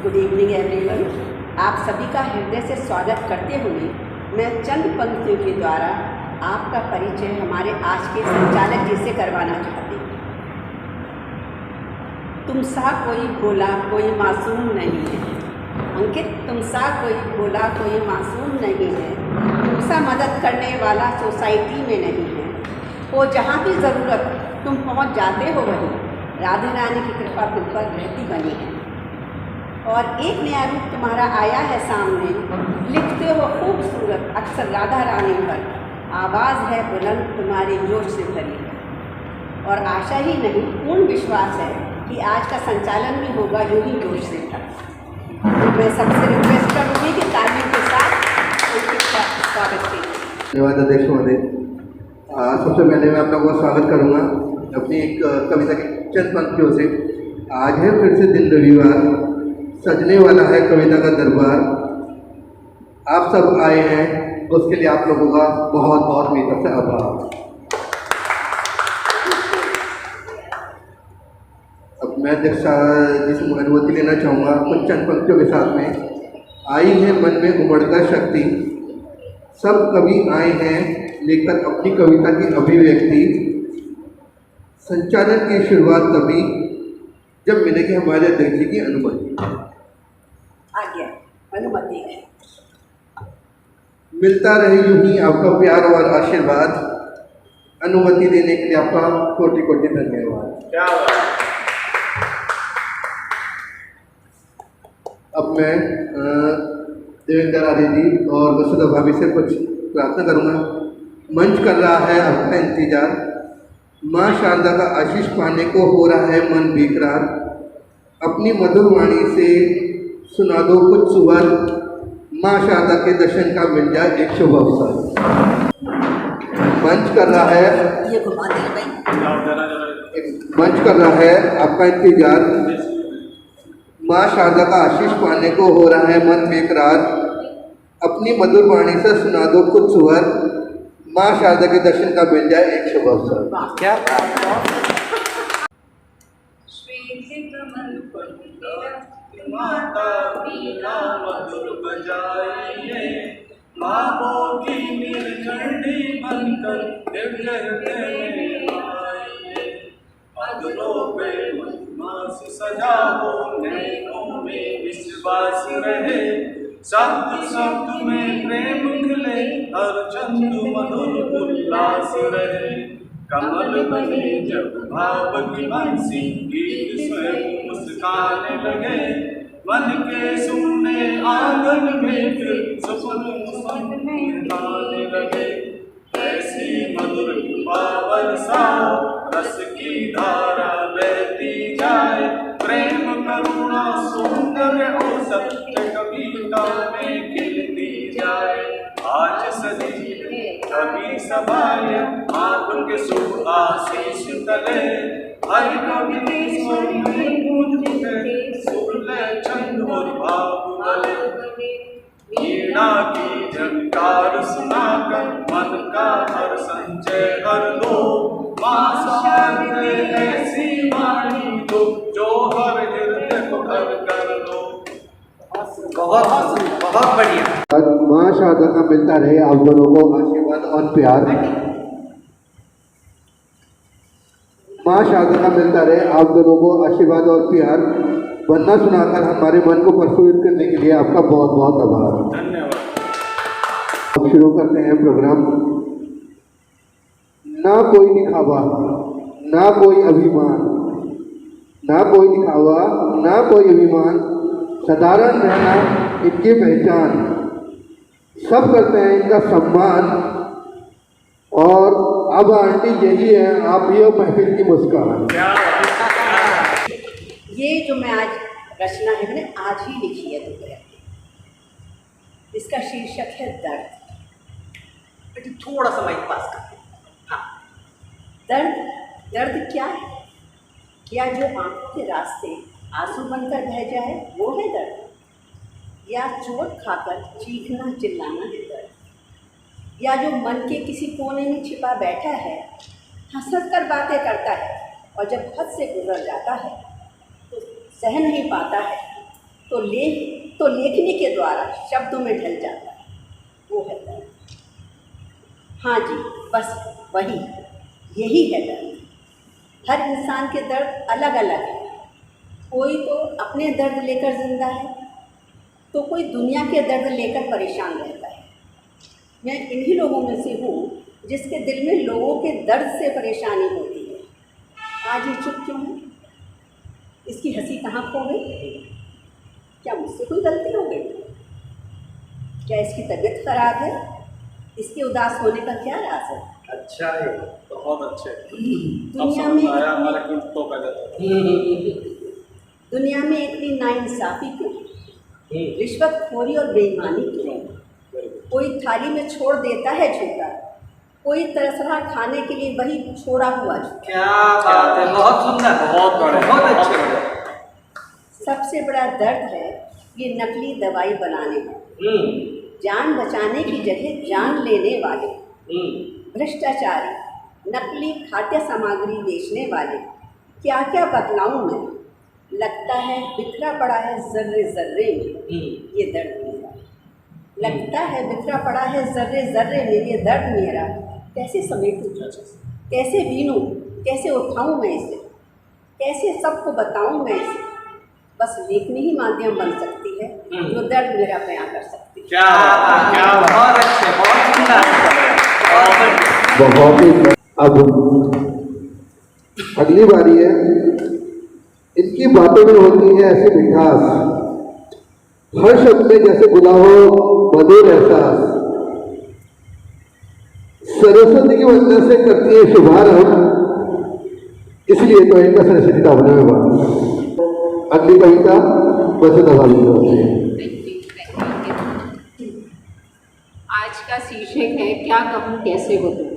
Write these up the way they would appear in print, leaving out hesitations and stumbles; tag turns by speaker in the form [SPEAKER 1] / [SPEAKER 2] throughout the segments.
[SPEAKER 1] Good evening everyone. आप सभी का हृदय से स्वागत करते हुए मैं चंद पंक्तियों के द्वारा आपका परिचय हमारे आज के संचालक जी से करवाना चाहती हूँ। तुम सा कोई भोला कोई मासूम नहीं है अंकित, तुम सा कोई भोला कोई मासूम नहीं है, तुमसा मदद करने वाला सोसाइटी में नहीं है। वो जहाँ भी ज़रूरत तुम पहुँच जाते हो वहीं राधे रानी की कृपा तुम पर रहती बनी है। और एक नया रूप तुम्हारा आया है सामने, लिखते हो खूबसूरत अक्सर राधा रानी पर, आवाज़ है बुलंद तुम्हारे जोश से भरी है। और आशा ही नहीं पूर्ण विश्वास है कि आज का संचालन भी होगा यूँ ही जोश से भरा। मैं सबसे रिक्वेस्ट करूँगी कि तालियों के साथ उनके स्वागत कीजिए।
[SPEAKER 2] धन्यवाद अध्यक्ष महोदय। सबसे पहले मैं आप लोगों का स्वागत करूँगा अपनी एक कविता की चंद पंक्तियों से। आज है फिर से दिन रविवार, सजने वाला है कविता का दरबार। आप सब आए हैं, उसके लिए आप लोगों का बहुत बहुत मेरी तरफ से आभार। अब मैं अध्यक्ष जी से अनुमति लेना चाहूँगा कुछ चंद पंक्तियों के साथ में। आई है मन में उमड़कर शक्ति, सब कवि आए हैं लेकर अपनी कविता की अभिव्यक्ति। संचालन की शुरुआत तभी जब मिलेगी हमारे अध्यक्ष जी की अनुमति।
[SPEAKER 1] आज्ञा, अनुमति है।
[SPEAKER 2] मिलता रहे यूं ही आपका प्यार और आशीर्वाद। अनुमति देने के लिए आपका कोटि कोटि धन्यवाद।
[SPEAKER 3] क्या बात।
[SPEAKER 2] अब मैं देवेंद्र आर्य जी और वसुधा भाभी से कुछ प्रार्थना करूँगा। मंच कर रहा है आपका इंतजार, माँ शारदा का आशीष पाने को हो रहा है मन बेकरार। अपनी मधुर वाणी से सुना दो कुछ सुवर, माँ शारदा के दर्शन का मिल जाए एक शुभ अवसर। मंच कर रहा है,
[SPEAKER 1] ये घुमा दे भाई।
[SPEAKER 2] मंच कर रहा है आपका इंतजार, माँ शारदा का आशीष पाने को हो रहा है मन बेकरार। अपनी मधुर वाणी से सुना दो कुछ सुवर, माँ शारदा के दर्शन का मिल जाए एक शुभ अवसर।
[SPEAKER 1] क्या
[SPEAKER 3] माता वीणा मधुर बजाइए, माँ की निर्झंडी बनकर दिव्य हृदय में आइए। अगलों पे मधुमास सजा हो, नैनों में विश्वास रहे, शब्द शब्द में प्रेम खिले, हर चंद मधुर उल्लास रहे। कमल बने जब भाव की बंसी, गीत स्वयं मुस्काने लगे, मन के सुनने आंगन में फिर सुन गाने लगे। ऐसी मधुर पावन सा रस की धारा बहती जाए, प्रेम करुणा सुंदर और सत्य कविता में खिलती जाए। आज सजी कवि सभाए, माँ के शुभ आशीष तले, हरि कवि स्वर में गूंजते, सुरले छंद और भाव गले। वीणा की झंकार सुनाकर मन का हर संचय कर लो, माँ शारदे ऐसी वाणी दो जो हर हृदय को हर कर दो। बहुत बढ़िया।
[SPEAKER 2] माँ शारदा का मिलता रहे आप दोनों को आशीर्वाद और प्यार। माँ शारदा का मिलता रहे आप दोनों को आशीर्वाद और प्यार। वंदना सुनाकर हमारे मन को प्रफुल्लित करने के लिए आपका बहुत बहुत आभार।
[SPEAKER 3] धन्यवाद।
[SPEAKER 2] अब शुरू करते हैं प्रोग्राम। ना कोई दिखावा, ना कोई अभिमान, ना कोई दिखावा, ना कोई अभिमान, साधारण रहना इनकी पहचान। सब करते हैं इनका सम्मान। और अब आंटी यही है आप ही और महफिल की मुस्कान।
[SPEAKER 1] ये जो मैं आज रचना है मैंने आज ही लिखी है दोपहर में। इसका शीर्षक है दर्द। बेटी थोड़ा सा माइक पास कर। हाँ, दर्द। दर्द क्या है? क्या जो आंखों के रास्ते आंसू बनकर बह जाए वो है दर्द? या चोट खाकर चीखना चिल्लाना है दर्द? या जो मन के किसी कोने में छिपा बैठा है, हंस कर बातें करता है और जब हद से गुजर जाता है तो सह नहीं पाता है, तो लेखनी के द्वारा शब्दों में ढल जाता है, वो है दर्द। हाँ जी, बस वही, यही है दर्द। हर इंसान के दर्द अलग अलग है। कोई तो अपने दर्द लेकर जिंदा है, तो कोई दुनिया के दर्द लेकर परेशान रहता है। मैं इन्हीं लोगों में से हूँ जिसके दिल में लोगों के दर्द से परेशानी होती है। आज ये चुप क्यों है? इसकी हंसी कहाँ खो गई? क्या मुझसे कोई गलती हो गई? क्या इसकी तबीयत खराब है? इसके उदास होने का क्या राज है?
[SPEAKER 3] अच्छा है, बहुत अच्छे।
[SPEAKER 1] दुनिया में दुनिया में इतनी नाइंसाफ़ी क्यों? रिश्वतखोरी और बेईमानी क्यों? कोई थाली में छोड़ देता है झूठा, कोई तरस रहा खाने के लिए वही छोड़ा हुआ झूठा।
[SPEAKER 3] क्या बात है, बहुत सुंदर, बहुत अच्छे।
[SPEAKER 1] सबसे बड़ा दर्द है ये नकली दवाई बनाने का, जान बचाने की जगह जान लेने वाले भ्रष्टाचारी, नकली खाद्य सामग्री बेचने वाले। क्या क्या बतलाऊं मैं, लगता है बिखरा पड़ा है जर्रे जर्रे में ये दर्द मेरा। लगता है बिखरा पड़ा है जर्रे जर्रे में ये दर्द मेरा। कैसे समेटूं, कैसे बीनूं, कैसे उठाऊं मैं इसे, कैसे सबको बताऊं मैं इसे। बस लेखनी ही माध्यम बन सकती है जो दर्द मेरा बयां कर सकती है।
[SPEAKER 3] क्या बहुत अच्छे, बहुत सुंदर,
[SPEAKER 2] बहुत ही। अब अगली बारी है, इनकी बातों में होती है ऐसी मिठास, हर शब्द में जैसे गुला हो मधुर एहसास। सरस्वती की वजह से करती है शुभारंभ, इसलिए तो इनका सरस्वती का होने में बात। अगली कविता वसुधा भाभी की ओर से।
[SPEAKER 4] आज का शीर्षक है क्या कहूँ कैसे हो तुम।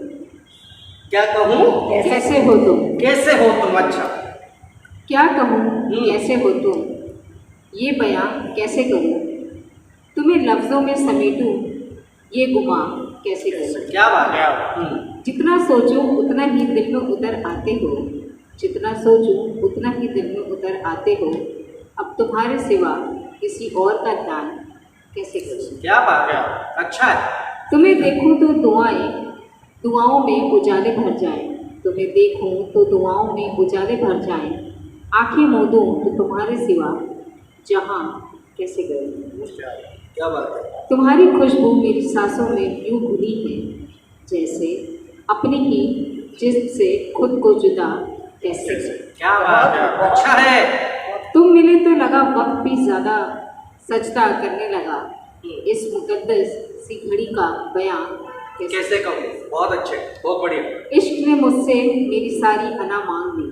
[SPEAKER 3] क्या कहूँ
[SPEAKER 4] कैसे हो तुम,
[SPEAKER 3] कैसे हो तुम। अच्छा,
[SPEAKER 4] क्या कहूँ कैसे हो तुम, ये बयां कैसे करूँ, तुम्हें लफ्ज़ों में समेटूं, ये गुमा कैसे करूँ।
[SPEAKER 3] क्या बात है।
[SPEAKER 4] जितना सोचूं उतना ही दिल में उतर आते हो, जितना सोचूं उतना ही दिल में उतर आते हो। अब तुम्हारे सिवा किसी और का ध्यान कैसे करूँ।
[SPEAKER 3] क्या बात है, अच्छा है।
[SPEAKER 4] तुम्हें देखूं तो दुआओं में उजाले भर जाएं, तुम्हें देखूं तो दुआओं में उजाले भर जाएं। आंखें मूंदूं तो तुम्हारे सिवा जहां कैसे गए।
[SPEAKER 3] क्या बात है।
[SPEAKER 4] तुम्हारी खुशबू मेरी सांसों में यूं घुली है, जैसे अपनी ही जिस्म से खुद को जुदा कैसे करूं।
[SPEAKER 3] क्या बात है, अच्छा है।
[SPEAKER 4] तुम मिले तो लगा वक्त भी ज़्यादा सजदा करने लगा, इस मुकद्दस सी घड़ी का बयां
[SPEAKER 3] कैसे कहूँ। बहुत अच्छे, बहुत बढ़िया।
[SPEAKER 4] इश्क ने मुझसे मेरी सारी अना मांग ली,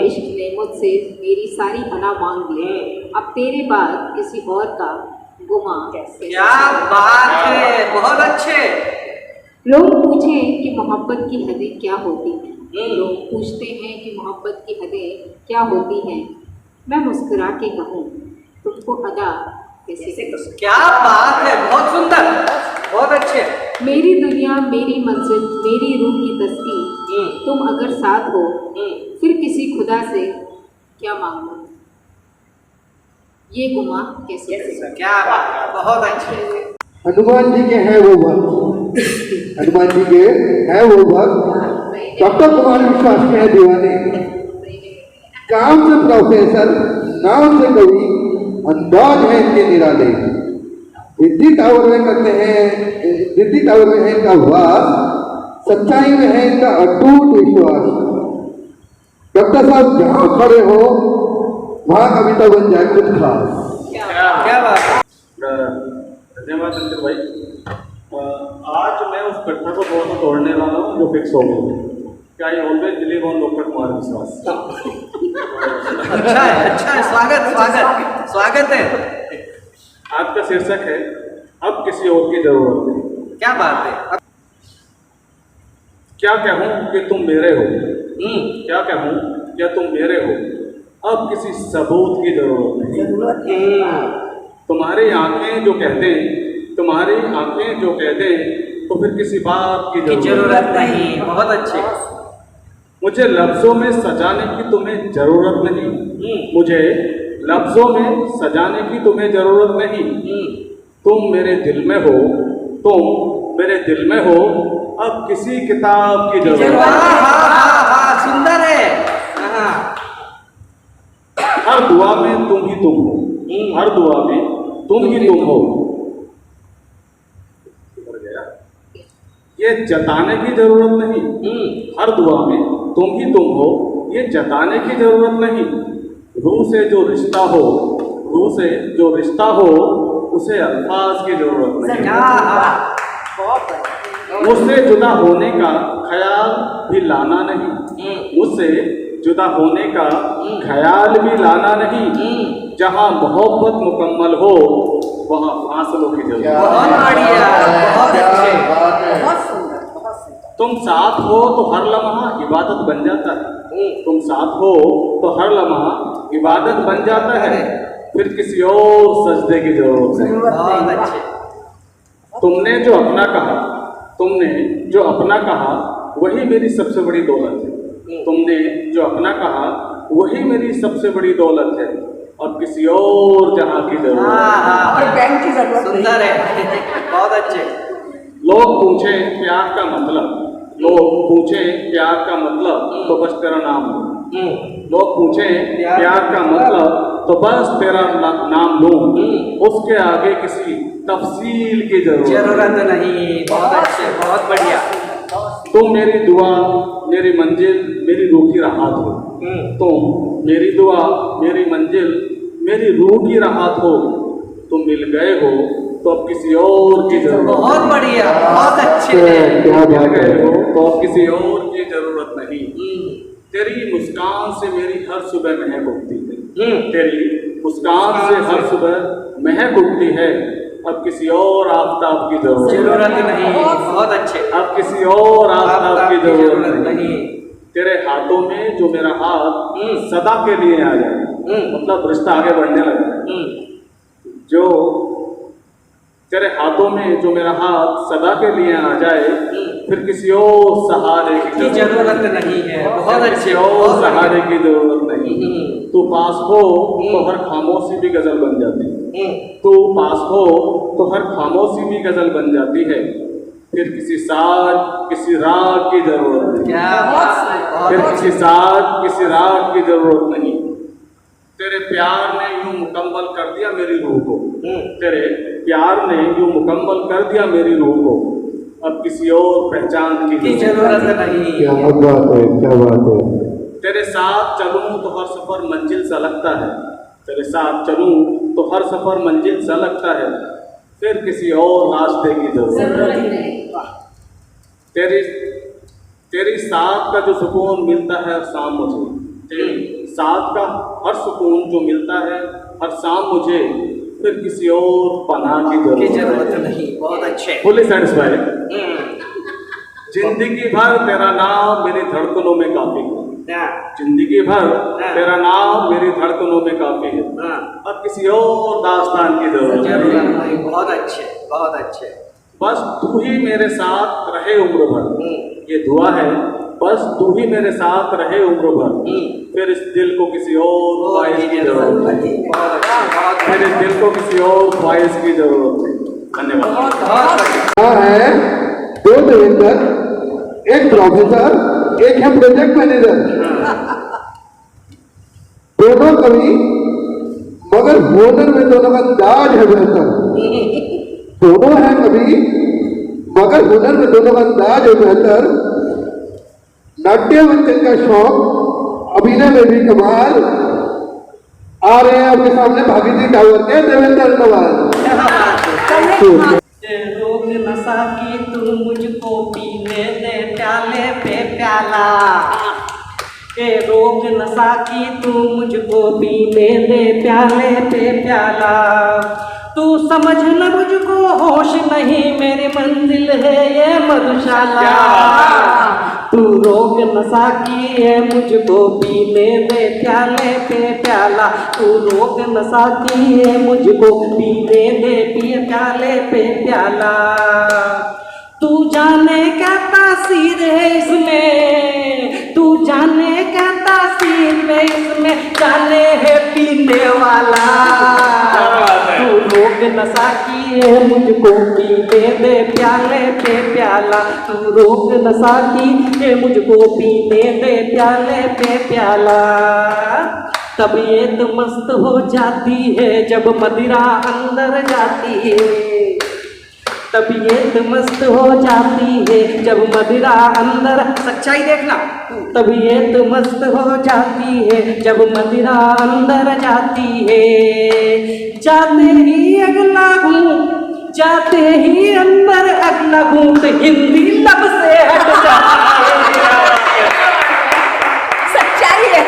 [SPEAKER 4] इश्क ने मुझसे मेरी सारी अना मांग ली। अब तेरे बाद किसी और का गुमा कैसे।
[SPEAKER 3] क्या बात है, बहुत अच्छे।
[SPEAKER 4] लोग पूछें कि मोहब्बत की हदें क्या होती हैं, लोग पूछते हैं कि मोहब्बत की हदें क्या होती हैं। मैं मुस्कुरा के कहूँ तुमको अदा कैसे करूं।
[SPEAKER 3] क्या बात है, बहुत सुंदर, बहुत अच्छे।
[SPEAKER 4] मेरी दुनिया मेरी मंजिल मेरी रूह की तस्वीर, तुम अगर साथ हो फिर किसी खुदा से क्या मांगो, ये गुमा कैसे करूं।
[SPEAKER 3] क्या बात है, बहुत अच्छे।
[SPEAKER 2] हनुमान जी के हैं वो भक्त, हनुमान जी के हैं वो भक्त, डॉक्टर कुमार विश्वास के हैं दीवाने। काम से प्रोफेसर, नाम से कवि, अंदाज है इनके निराले। दिल्ली टावर में करते हैं, दिल्ली टावर में है इनका वास, सच्चाई में है इनका अटूट विश्वास। डॉक्टर साहब जहाँ खड़े हो वहाँ कविता बन जाए कुछ खास।
[SPEAKER 3] क्या बात है।
[SPEAKER 5] धन्यवाद अंकित भाई। आज मैं उस घटना को थोड़ा सा तोड़ने वाला हूँ जो फिक्स हो गई। क्या I always believe on doctor Kumar विश्वास।
[SPEAKER 3] अच्छा है, अच्छा है। स्वागत स्वागत स्वागत है।
[SPEAKER 5] आज का शीर्षक है अब किसी और की जरूरत नहीं।
[SPEAKER 3] क्या बात है।
[SPEAKER 5] क्या कहूँ कि तुम मेरे हो, क्या कहूँ क्या तुम मेरे हो, अब किसी सबूत की जरूरत नहीं। तुम्हारी आंखें जो कह दें, तुम्हारी आंखें जो कह दें, तो फिर किसी बात की
[SPEAKER 3] जरूरत नहीं। बहुत अच्छे।
[SPEAKER 5] मुझे लफ्जों में सजाने की तुम्हें जरूरत नहीं, मुझे लफ्जों में सजाने की तुम्हें जरूरत नहीं। तुम मेरे दिल में हो, तुम मेरे दिल में हो, अब किसी किताब की जरूरत नहीं।
[SPEAKER 3] सुंदर है। हाँ।
[SPEAKER 5] हर दुआ में तुम ही तुम हो, हर दुआ में तुम ही तुम हो। ये जताने की जरूरत नहीं, हर दुआ में तुम ही तुम हो, ये जताने की जरूरत नहीं। रूह से जो रिश्ता हो, रूह से जो रिश्ता हो, उसे अल्फाज की जरूरत नहीं। मुझसे जुदा होने का ख्याल भी लाना नहीं, मुझसे जुदा होने का ख्याल भी लाना नहीं। जहाँ मोहब्बत मुकम्मल हो, वहाँ फासलों की जरूरत नहीं।
[SPEAKER 3] बहुत बढ़िया, बहुत अच्छे।
[SPEAKER 1] बहुत सुंदर, बहुत सुंदर।
[SPEAKER 5] तुम साथ हो तो हर लम्हा इबादत बन जाता है, तुम साथ हो तो हर लम्हा इबादत बन जाता है। फिर किसी और सजदे की जरूरत नहीं।
[SPEAKER 3] बहुत अच्छे।
[SPEAKER 5] तुमने जो अपना कहा, तुमने जो अपना कहा, वही मेरी सबसे बड़ी दौलत है। तुमने जो अपना कहा, वही मेरी सबसे बड़ी दौलत है, और किसी और जहां की जरूरत नहीं।
[SPEAKER 1] और बैंक की जरूरत नहीं।
[SPEAKER 3] सुंदर है। बहुत अच्छे।
[SPEAKER 5] लोग पूछें प्यार का मतलब, लोग पूछें प्यार का मतलब, तो बस तेरा नाम लो। लोग पूछें प्यार का मतलब, तो बस तेरा नाम लूं। उसके आगे किसी तफसील की
[SPEAKER 3] जरूरत नहीं। बहुत अच्छे, बहुत बढ़िया।
[SPEAKER 5] तुम मेरी दुआ, मेरी मंजिल, मेरी रूह की राहत हो। तुम मेरी दुआ, मेरी मंजिल, मेरी रूह की राहत हो। तुम मिल गए हो तो अब किसी और की जरूरत
[SPEAKER 3] बहुत
[SPEAKER 5] नहीं।
[SPEAKER 3] बढ़िया, बहुत अच्छे।
[SPEAKER 5] मिल गए हो तो अब किसी और की जरूरत नहीं। तेरी मुस्कान से मेरी हर सुबह महक उठती है, तेरी मुस्कान से हर सुबह महक उठती है। अब किसी और आफताब की
[SPEAKER 3] जरूरत नहीं। बहुत अच्छे।
[SPEAKER 5] अब किसी और आफताब की जरूरत नहीं। तेरे हाथों में जो मेरा हाथ सदा के लिए आ जाए, मतलब रिश्ता आगे बढ़ने लगा। जो तेरे हाथों में जो मेरा हाथ सदा के लिए आ जाए, फिर किसी और सहारे की
[SPEAKER 3] जरूरत नहीं है। बहुत अच्छे।
[SPEAKER 5] और सहारे की जरूरत नहीं। तू पास हो तो हर खामोशी भी गजल बन जाती है। तू पास हो तो हर खामोशी भी गजल बन जाती है। फिर किसी साज, किसी राग की जरूरत नहीं।
[SPEAKER 3] क्या बात।
[SPEAKER 5] फिर किसी साज, किसी राग की जरूरत नहीं। तेरे प्यार ने यूं मुकम्मल कर दिया मेरी रूह को, तेरे प्यार ने यूं मुकम्मल कर दिया मेरी रूह को। अब किसी और पहचान की
[SPEAKER 3] जरूरत नहीं।
[SPEAKER 2] क्या बात है, क्या बात है।
[SPEAKER 5] तेरे साथ चलूं तो हर सफर मंजिल सा लगता है, तेरे साथ चलूं तो हर सफर मंजिल सा लगता है। फिर किसी और रास्ते की जरूरत नहीं। तेरी साथ का जो सुकून मिलता है हर शाम मुझे, तेरी साथ का हर सुकून जो मिलता है हर शाम मुझे, फिर किसी और पनाह की
[SPEAKER 3] जरूरत नहीं। बहुत अच्छे।
[SPEAKER 5] Fully satisfied. जिंदगी भर तेरा नाम मेरी धड़कनों में काफी है, जिंदगी भर तेरा नाम मेरी धड़कनों में काफी है। अब किसी और दास्तान की जरूरत नहीं।
[SPEAKER 3] बहुत अच्छे, बहुत अच्छे।
[SPEAKER 5] बस तू ही मेरे साथ रहे उम्र भर, ये दुआ है। बस तू ही मेरे साथ रहे उम्र भर, फिर इस दिल को किसी और ख्वाहिश की जरूरत नहीं। फिर इस दिल को किसी और ख्वाहिश की जरूरत नहीं। धन्यवाद।
[SPEAKER 2] है दो देवेंद्र, एक प्रोफेसर, एक है प्रोजेक्ट मैनेजर। दोनों कवि, मगर हुनर में दोनों का अंदाज है बेहतर। दोनों है कवि, मगर हुनर में दोनों का अंदाज है बेहतर। नाट्य मंचन का शौक, अभिनय में भी कमाल। आ रहे हैं आपके सामने भागीरथी टावर के देवेंद्र नवाल।
[SPEAKER 3] रोग नशा की तू मुझको पीने दे प्याले पे प्याला। रोग नशा की तू मुझको पीने दे प्याले पे प्याला। तू समझ न मुझको होश नहीं, मेरी मंजिल है ये मधुशाला। तू रोग नशा की है मुझको पीने दे प्याले पे प्याला। तू रोग नशा की है मुझको पीने दे प्याले पे प्याला। तू जाने क्या तासीर है इसमें, तू तू जाने क्या तासीर में इसमें जाने है पीने वाला। तू रोग नशा की है मुझको पीने दे प्याले पे प्याला। तू रोग नशा की है मुझको पीने दे प्याले पे प्याला। तबीयत मस्त हो जाती है जब मदिरा अंदर जाती है। तबीयत मस्त हो जाती है जब मदिरा अंदर, सच्चाई देखना, तबीयत मस्त हो जाती है जब मदिरा अंदर जाती है। जाते ही अगला घूम, जाते ही अंदर अगला घूम, हिंदी लब से हट जाती है।
[SPEAKER 1] सच्चाई है,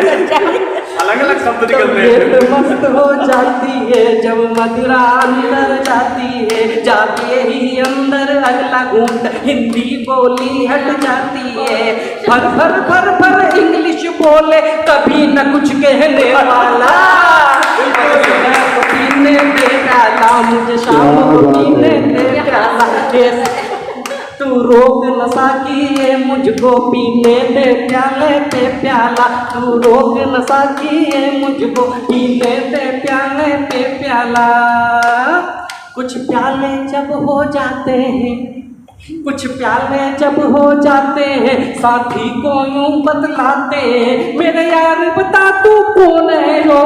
[SPEAKER 1] सच्चाई।
[SPEAKER 5] अलग अलग शब्द निकलते हैं।
[SPEAKER 3] तबीयत मस्त हो जाती है जब मदिरा अंदर जाती है। जाते ही अंदर अगला घूंट हिंदी बोली हट जाती है। फर फर फर फर इंग्लिश बोले कभी न कुछ कहने वाला। पीने दे प्याला मुझे शाम को पीने दे प्याला। तू रोग नशा की है मुझको पीने दे प्याले पे प्याला। तू रोग नशा की है मुझको पीने दे प्याले पे प्याला। कुछ प्याले जब हो जाते हैं, कुछ प्याले जब हो जाते हैं साथी को यूं बतलाते हैं। मेरे यार बता तू कौन है हो,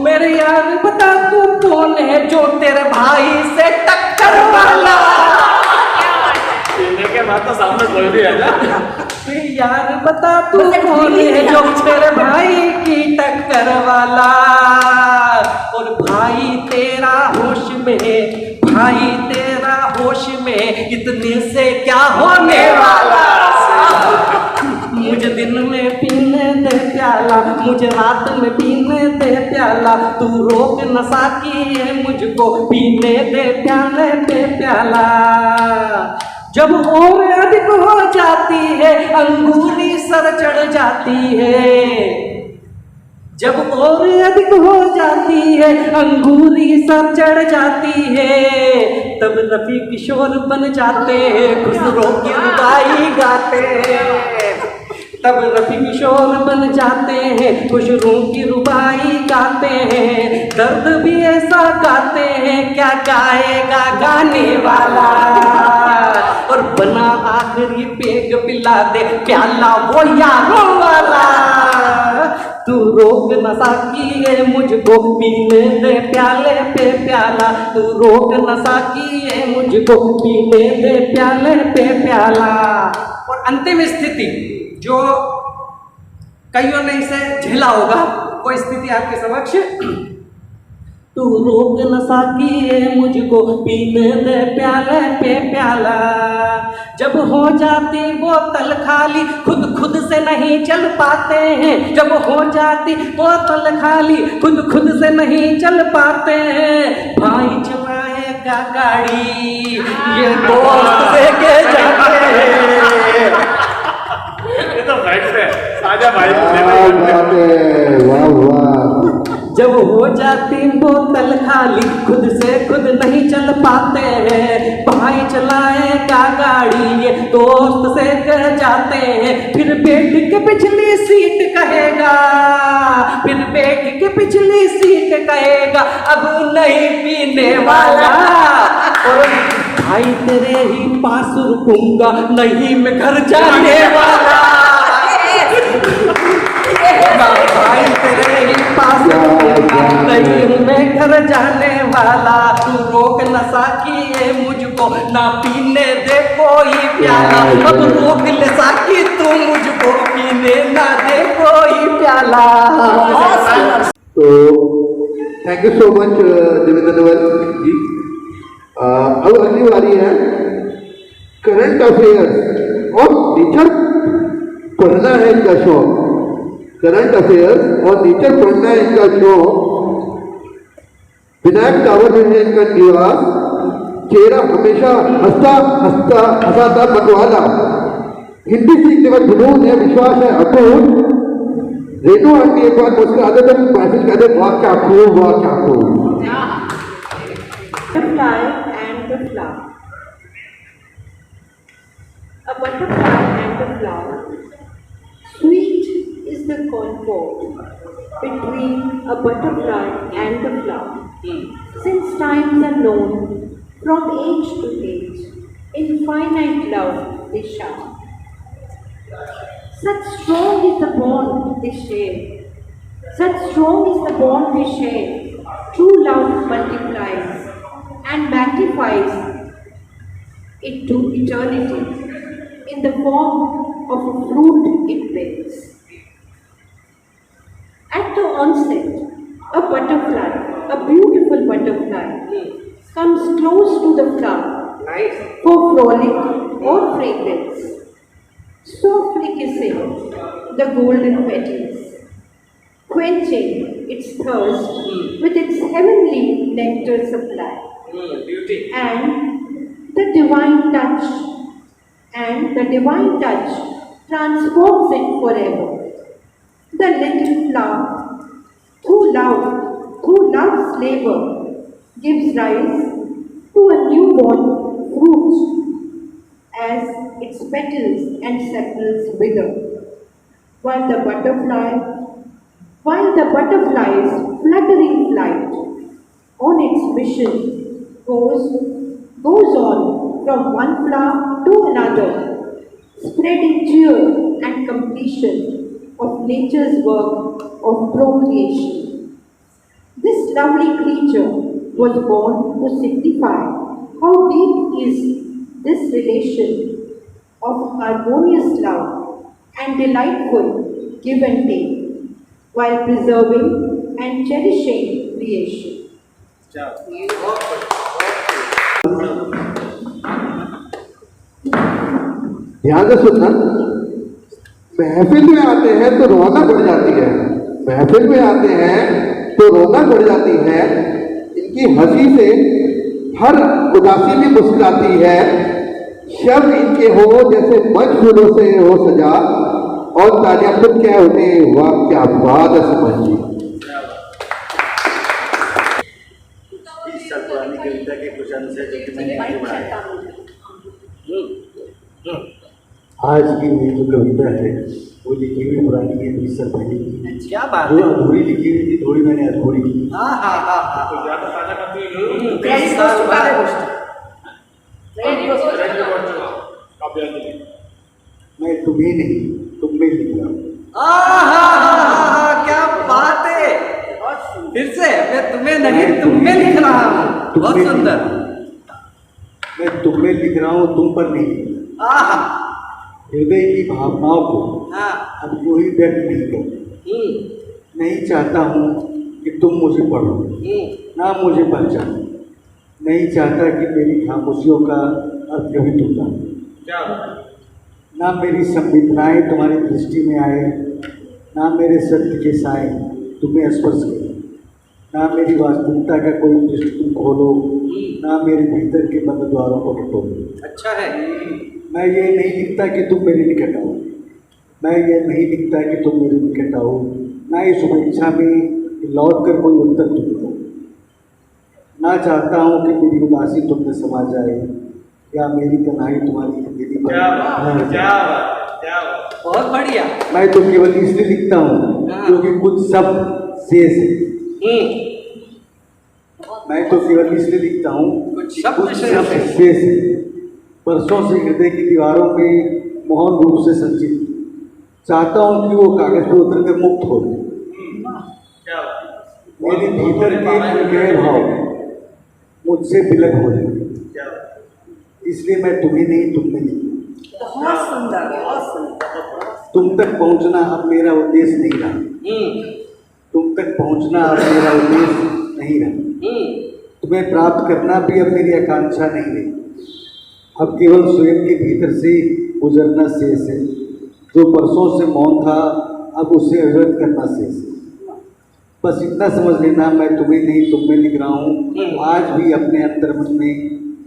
[SPEAKER 3] मेरे यार बता तू कौन है जो तेरे भाई से टक्कर वाला।
[SPEAKER 5] पीने के बाद तो सामने कोई भी है ना।
[SPEAKER 3] यार बता तू कौन है जो तेरे भाई की टक्कर वाला। और भाई तेरा होश में है, भाई तेरा होश में, इतने से क्या होने वाला। मुझे दिन में पीने दे प्याला, मुझे रात में पीने दे प्याला। तू रोग नशा की है मुझको पीने दे प्याले पे प्याला। जब और अधिक हो जाती है अंगूरी सर चढ़ जाती है। जब और अधिक हो जाती है अंगूरी सर चढ़ जाती है। तब रफी किशोर बन जाते हैं, खुसरो की रुबाई गाते हैं। तब रफी किशोर बन जाते हैं, खुशरू की रुबाई गाते हैं। दर्द भी ऐसा गाते हैं क्या गाएगा गाने वाला। और बना आखिरी पेग पिला दे प्याला वो यारों वाला। तू रोग नशा की है मुझको पीने दे प्याले पे प्याला। तू रोग नशा की है मुझको पीने दे प्याले पे प्याला। और अंतिम स्थिति जो कईयों ने इसे झेला होगा, वो स्थिति आपके समक्ष। तू रोग नशा की है मुझको पीने दे प्याले पे प्याला। जब हो जाती बोतल खाली खुद खुद से नहीं चल पाते हैं। जब हो जाती बोतल खाली खुद खुद से नहीं चल पाते हैं। भाई चलाएगा गाड़ी ये दोस्त लेके जाते हैं।
[SPEAKER 5] ये तो फैक्ट है। साजा भाई
[SPEAKER 2] वाह वाह।
[SPEAKER 3] जब हो जाती बोतल खाली खुद से खुद नहीं चल पाते हैं। भाई चलाएगा गाड़ी ये दोस्त से कह जाते हैं। फिर बैठ के पिछली सीट कहेगा, फिर बैठ के पिछली सीट कहेगा अब नहीं पीने वाला। और भाई तेरे ही पास रुकूंगा नहीं मैं घर जाने वाला। भाई तेरे ही पास नहीं मैं घर जाने वाला। तू रोक नशा की है मुझको ना पीने दे कोई प्याला। अब रोक नशा की तू मुझको पीने ना दे कोई प्याला।
[SPEAKER 2] तो thank you so much Devendra Naval ji. अब अगली बारी है करंट अफेयर्स और नेचर पढ़ना है इनका शौक। करंट अफेयर्स और नेचर पढ़ना है इनका शौक। विनायक टावर में है इनका निवास। चेहरा हमेशा हंसाता मतवाला। हिंदी सीखने का जुनून है, विश्वास है अटूट। रेनू आंटी एक बार मुस्कुराते थे मैसेज कहते वाह क्या खूब, वाह क्या खूब।
[SPEAKER 4] Butterfly and the flower. A butterfly and the flower
[SPEAKER 6] Sweet is the concord between a butterfly and the flower. Since times are known, from age to age, infinite love they shower. Such strong is the bond they share. Such strong is the bond they share. True love multiplies and magnifies it to eternity in the form of a fruit it bears. At the onset, a butterfly, a beautiful butterfly, comes close to the flower for frolic or fragrance, softly kissing the golden petals, quenching its thirst with its heavenly nectar supply. And the divine touch transforms it forever. The little flower, through love's labor, gives rise to a newborn fruit as its petals and sepals wither, while the butterfly's fluttering flight on its mission goes on from one flower to another, spreading cheer and completion of nature's work of procreation. This lovely creature was born to signify how deep is this relation of harmonious love and delightful give and take, while preserving and cherishing creation.
[SPEAKER 2] ध्यान से सुनना, महफिल में आते हैं तो रौनक बढ़ जाती है, महफिल में आते हैं तो रौनक बढ़ जाती है, इनकी हंसी से हर उदासी भी मुस्कुराती है, शब्द इनके हो जैसे मंच फूलों से हो सजा, और तालियां खुद क्या होते, वाह क्या बात है समझ जी।
[SPEAKER 7] पुरानी कविता के कुछ अंश है जो कि मैंने आगे बढ़ाया। आज की मेरी जो कविता है वो लिखी हुई पुरानी है 20 साल पहले की।
[SPEAKER 3] क्या बात
[SPEAKER 7] जो
[SPEAKER 3] है।
[SPEAKER 7] अधूरी लिखी हुई थी थोड़ी मैंने अधूरी की।
[SPEAKER 5] तो ज़्यादा साझा करते हैं
[SPEAKER 1] Credit goes to Radha
[SPEAKER 7] मैं तुम्हें नहीं तुम में लिख रहा हूँ।
[SPEAKER 3] क्या बात है। फिर से मैं तुम्हें नहीं तुम में लिख रहा हूँ। बहुत सुंदर।
[SPEAKER 7] मैं तुम में लिख रहा हूँ, तुम पर नहीं। हृदय की भावनाओं को अब यूं ही व्यक्त नहीं कर। नहीं चाहता हूँ कि तुम मुझे पढ़ो, ना मुझे पहचानो। नहीं चाहता कि मेरी खामोशियों का अर्थ कभी तुम जानो। ना मेरी संवेदनाएं तुम्हारी दृष्टि में आए, ना मेरे सत्य के साए तुम्हें स्पर्श करें, ना मेरी वास्तविकता का कोई दृष्टि तुम खोलो, ना मेरे भीतर के बंद द्वारों को टटोलो।
[SPEAKER 3] अच्छा है।
[SPEAKER 7] मैं ये नहीं लिखता कि तुम मेरे निकट आओ, मैं ये नहीं लिखता कि तुम मेरे निकट आओ, ना इस शुभेच्छा में लौट कर कोई उत्तर तुम दो। ना चाहता हूँ कि मेरी उदासी तुम में समा जाए, या मेरी तन्हाई तुम्हारी दिली पर भर जाए।
[SPEAKER 3] बहुत बढ़िया।
[SPEAKER 7] मैं तो केवल इसलिए लिखता हूँ क्योंकि कुछ शब्द शेष है। मैं तो केवल इसलिए लिखता हूँ
[SPEAKER 3] कुछ शब्द शेष
[SPEAKER 7] है। परसों से हृदय की दीवारों में मौन रूप से संचित, चाहता हूँ कि वो कागज पर उतर कर मुक्त हो जाए। मेरे भीतर के गहरे भाव मुझसे विलग हो जाए, इसलिए मैं तुम्हें नहीं तुम में नहीं।
[SPEAKER 1] बहुत सुंदर, बहुत सुंदर।
[SPEAKER 7] तुम तक पहुँचना अब मेरा उद्देश्य नहीं रहा। तुम तक पहुँचना अब मेरा उद्देश्य नहीं रहा। तुम्हें प्राप्त करना भी अब मेरी आकांक्षा नहीं रही। अब केवल स्वयं के भीतर से गुजरना शेष है। जो परसों से मौन था अब उसे अभिव्यक्त करना शेष है। बस इतना समझ लेना, मैं तुम्हें नहीं तुम में लिख रहा हूँ। आज भी अपने अंतर्मन में